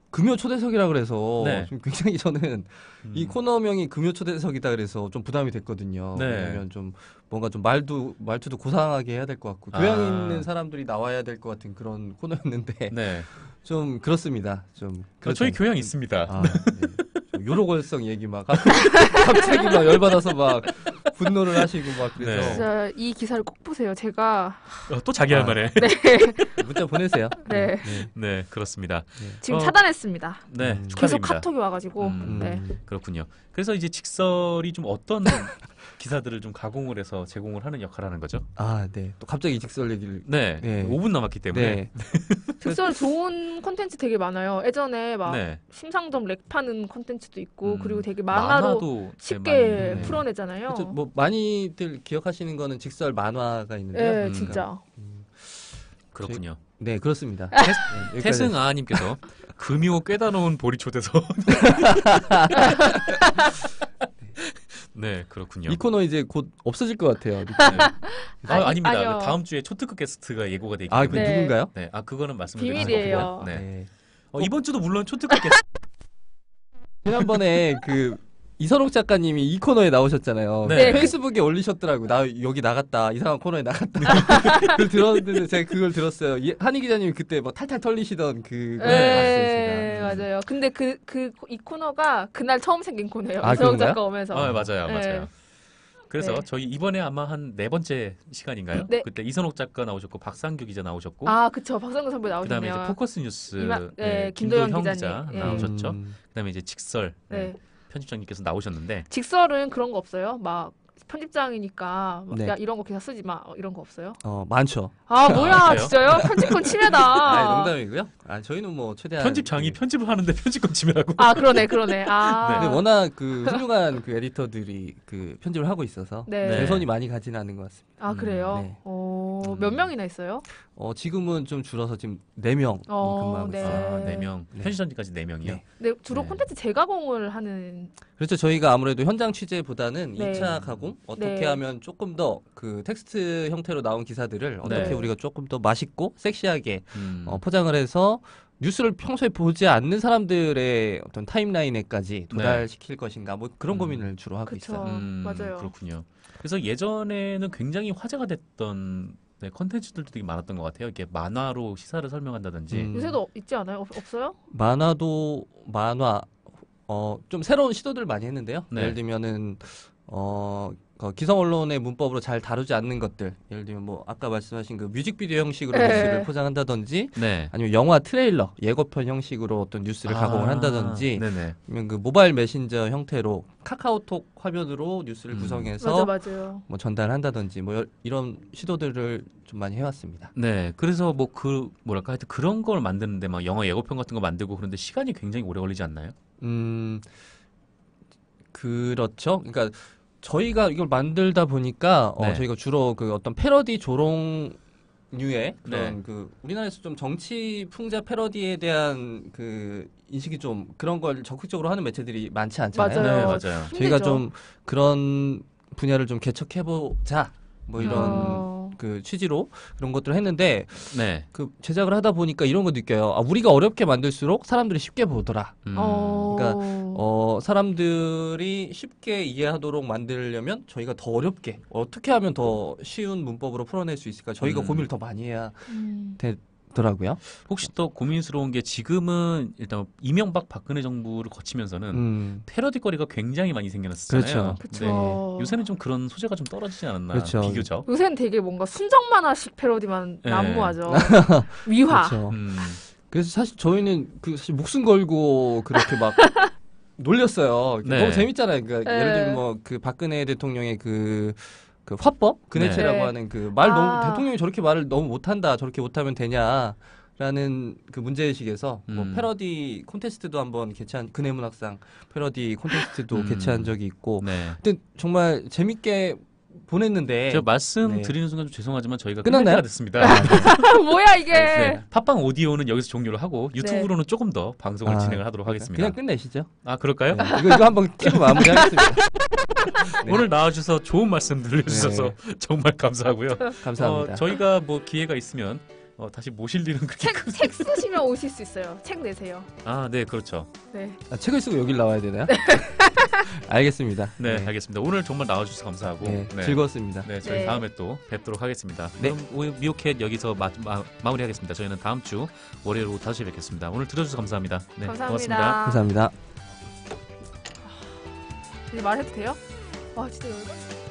금요 초대석이라 그래서 네. 좀 굉장히 저는 이 코너명이 금요 초대석이다 그래서 좀 부담이 됐거든요. 네. 왜냐면 좀 뭔가 좀 말투도 고상하게 해야 될 것 같고 교양 있는 사람들이 나와야 될 것 같은 그런 코너였는데 네. 좀 그렇습니다. 좀 저희 교양 있습니다. 좀 요로걸성 얘기 막 갑자기 막 열받아서 막 분노를 하시고 막 그래서 진짜 이 기사를 꼭 보세요. 제가 또 자기 할 말에. 네. 문자 보내세요. 네. 네, 그렇습니다. 지금 차단했습니다. 네, 계속 축하드립니다. 카톡이 와가지고. 네. 그렇군요. 그래서 이제 직설이 좀 어떤 기사들을 좀 가공을 해서 제공을 하는 역할을 하는 거죠? 네. 또 갑자기 직설 얘기를. 네. 5분 남았기 때문에. 네. 직설 좋은 콘텐츠 되게 많아요. 예전에 막 네. 심상정 렉 파는 콘텐츠도 있고 그리고 되게 만화로 쉽게 많이, 풀어내잖아요. 뭐 많이들 기억하시는 거는 직설 만화가 있는데요. 네, 진짜. 그렇군요. 네, 그렇습니다. 태승아님께서 금요 꿰다 놓은 보리 초대서 네, 그렇군요. 이 코너 이제 곧 없어질 것 같아요. 네. 아닙니다. 아니요. 다음 주에 초특급 게스트가 예고가 돼 있기 아, 때문에. 그 누군가요? 네, 그거는 말씀드리지 비밀이에요. 않고요. 네. 네. 이번 주도 물론 초특급 게스트. 지난번에 그 이선옥 작가님이 이 코너에 나오셨잖아요. 네. 페이스북에 올리셨더라고요. 나 여기 나갔다. 이상한 코너에 나갔다. 그걸 들었는데 제가 그걸 들었어요. 한희 기자님이 그때 뭐 탈탈 털리시던 그걸 봤어요, 네, 제가. 맞아요. 근데 이 코너가 그날 처음 생긴 코너예요. 아, 이성욱 그런가요? 작가 오면서. 맞아요, 네. 맞아요. 그래서 네. 저희 이번에 아마 한 4번째 시간인가요? 네. 그때 이선옥 작가 나오셨고 박상규 기자 나오셨고 아, 그쵸. 박성근 선배 나오셨네요. 그다음에 이제 포커스 뉴스 김도영 기자 기자님. 예. 나오셨죠. 그다음에 이제 직설 네. 편집장님께서 나오셨는데 직설은 그런 거 없어요? 막 편집장이니까 막 네. 야 이런 거 기사 쓰지 마 이런 거 없어요? 많죠. 아 뭐야 그래요? 진짜요? 편집권 침해다. 농담이고요. 저희는 뭐 최대한 편집장이 편집을 하는데 편집권 침해라고. 아 그러네. 아. 근데 워낙 그 훌륭한 그 에디터들이 그 편집을 하고 있어서 네. 제 손이 많이 가지는 않는 것 같습니다. 아 그래요? 네. 몇 명이나 있어요? 지금은 좀 줄어서 지금 4명 근무하고 네. 있어요. 4명. 네. 편집장님까지 4명이요. 네. 네, 주로 네. 콘텐츠 재가공을 하는. 그렇죠. 저희가 아무래도 현장 취재보다는 네. 2차 가공 어떻게 네. 하면 조금 더 그 텍스트 형태로 나온 기사들을 어떻게 네. 우리가 조금 더 맛있고 섹시하게 음. 포장을 해서 뉴스를 평소에 보지 않는 사람들의 어떤 타임라인에까지 도달시킬 것인가 뭐 그런 고민을 주로 하고 그쵸. 있어요. 맞아요. 그렇군요. 그래서 예전에는 굉장히 화제가 됐던 컨텐츠들도 되게 많았던 것 같아요. 이렇게 만화로 시사를 설명한다든지. 요새도 있지 않아요? 없어요? 만화 좀 새로운 시도들 많이 했는데요. 네. 예를 들면은 기성 언론의 문법으로 잘 다루지 않는 것들, 예를 들면 뭐 아까 말씀하신 그 뮤직비디오 형식으로 네. 뉴스를 포장한다든지, 네. 아니면 영화 트레일러 예고편 형식으로 어떤 뉴스를 가공을 한다든지, 네네. 아니면 그 모바일 메신저 형태로 카카오톡 화면으로 뉴스를 구성해서 맞아요. 뭐 전달한다든지 뭐 이런 시도들을 좀 많이 해왔습니다. 네. 그래서 뭐 뭐랄까 하여튼 그런 걸 만드는데 막 영화 예고편 같은 거 만들고 그런데 시간이 굉장히 오래 걸리지 않나요? 그렇죠. 그러니까 저희가 이걸 만들다 보니까 네. 저희가 주로 그 어떤 패러디 조롱 류의 그런 네. 그 우리나라에서 좀 정치 풍자 패러디에 대한 그 인식이 좀 그런 걸 적극적으로 하는 매체들이 많지 않잖아요. 맞아요. 네, 맞아요. 저희가 힘들죠. 좀 그런 분야를 좀 개척해보자 뭐 이런 그 취지로 그런 것들을 했는데 네. 그 제작을 하다 보니까 이런 거 느껴요. 우리가 어렵게 만들수록 사람들이 쉽게 보더라. 그러니까 사람들이 쉽게 이해하도록 만들려면 저희가 더 어렵게 어떻게 하면 더 쉬운 문법으로 풀어낼 수 있을까 저희가 고민을 더 많이 해야 되더라고요. 혹시 또 고민스러운 게 지금은 일단 이명박 박근혜 정부를 거치면서는 패러디거리가 굉장히 많이 생겨났잖아요. 그렇죠. 네. 요새는 좀 그런 소재가 좀 떨어지지 않았나 그렇죠. 비교적. 요새는 되게 뭔가 순정 만화식 패러디만 네. 난무하죠. 위화. 그렇죠. 그래서 사실 저희는 사실 목숨 걸고 그렇게 막 놀렸어요. 네. 너무 재밌잖아요. 그러니까 네. 예를 들면 뭐 그 박근혜 대통령의 그 화법 그네체라고 네. 하는 그 말 아. 너무 대통령이 저렇게 말을 너무 못한다 저렇게 못하면 되냐라는 그 문제의식에서 뭐 패러디 콘테스트도 한번 개최한 근해문학상 패러디 콘테스트도 개최한 적이 있고 네. 근데 정말 재밌게 보냈는데 제가 말씀 네. 드리는 순간 좀 죄송하지만 저희가 끝났나요? 끝날 때가 됐습니다. 뭐야 이게? 네. 팟빵 오디오는 여기서 종료를 하고 유튜브로는 조금 더 방송을 진행을 하도록 하겠습니다. 그냥 끝내시죠. 아 그럴까요? 네. 이거 한번 키고 마무리하겠습니다. 네. 오늘 나와주셔서 좋은 말씀 들려주셔서 정말 감사하고요. 감사합니다. 저희가 뭐 기회가 있으면 다시 모실 일은 그렇게 책 쓰시면 오실 수 있어요. 책 내세요. 네, 그렇죠. 네. 책을 쓰고 여길 나와야 되나요? 알겠습니다. 네, 알겠습니다. 오늘 정말 나와주셔서 감사하고 네, 즐거웠습니다. 네, 저희 네. 다음에 또 뵙도록 하겠습니다. 네. 그럼 미오캣 여기서 마무리하겠습니다. 저희는 다음 주 월요일 오후 5시에 뵙겠습니다. 오늘 들어주셔서 감사합니다. 네, 감사합니다. 고맙습니다. 감사합니다. 이제 말해도 돼요? 와 진짜 열받.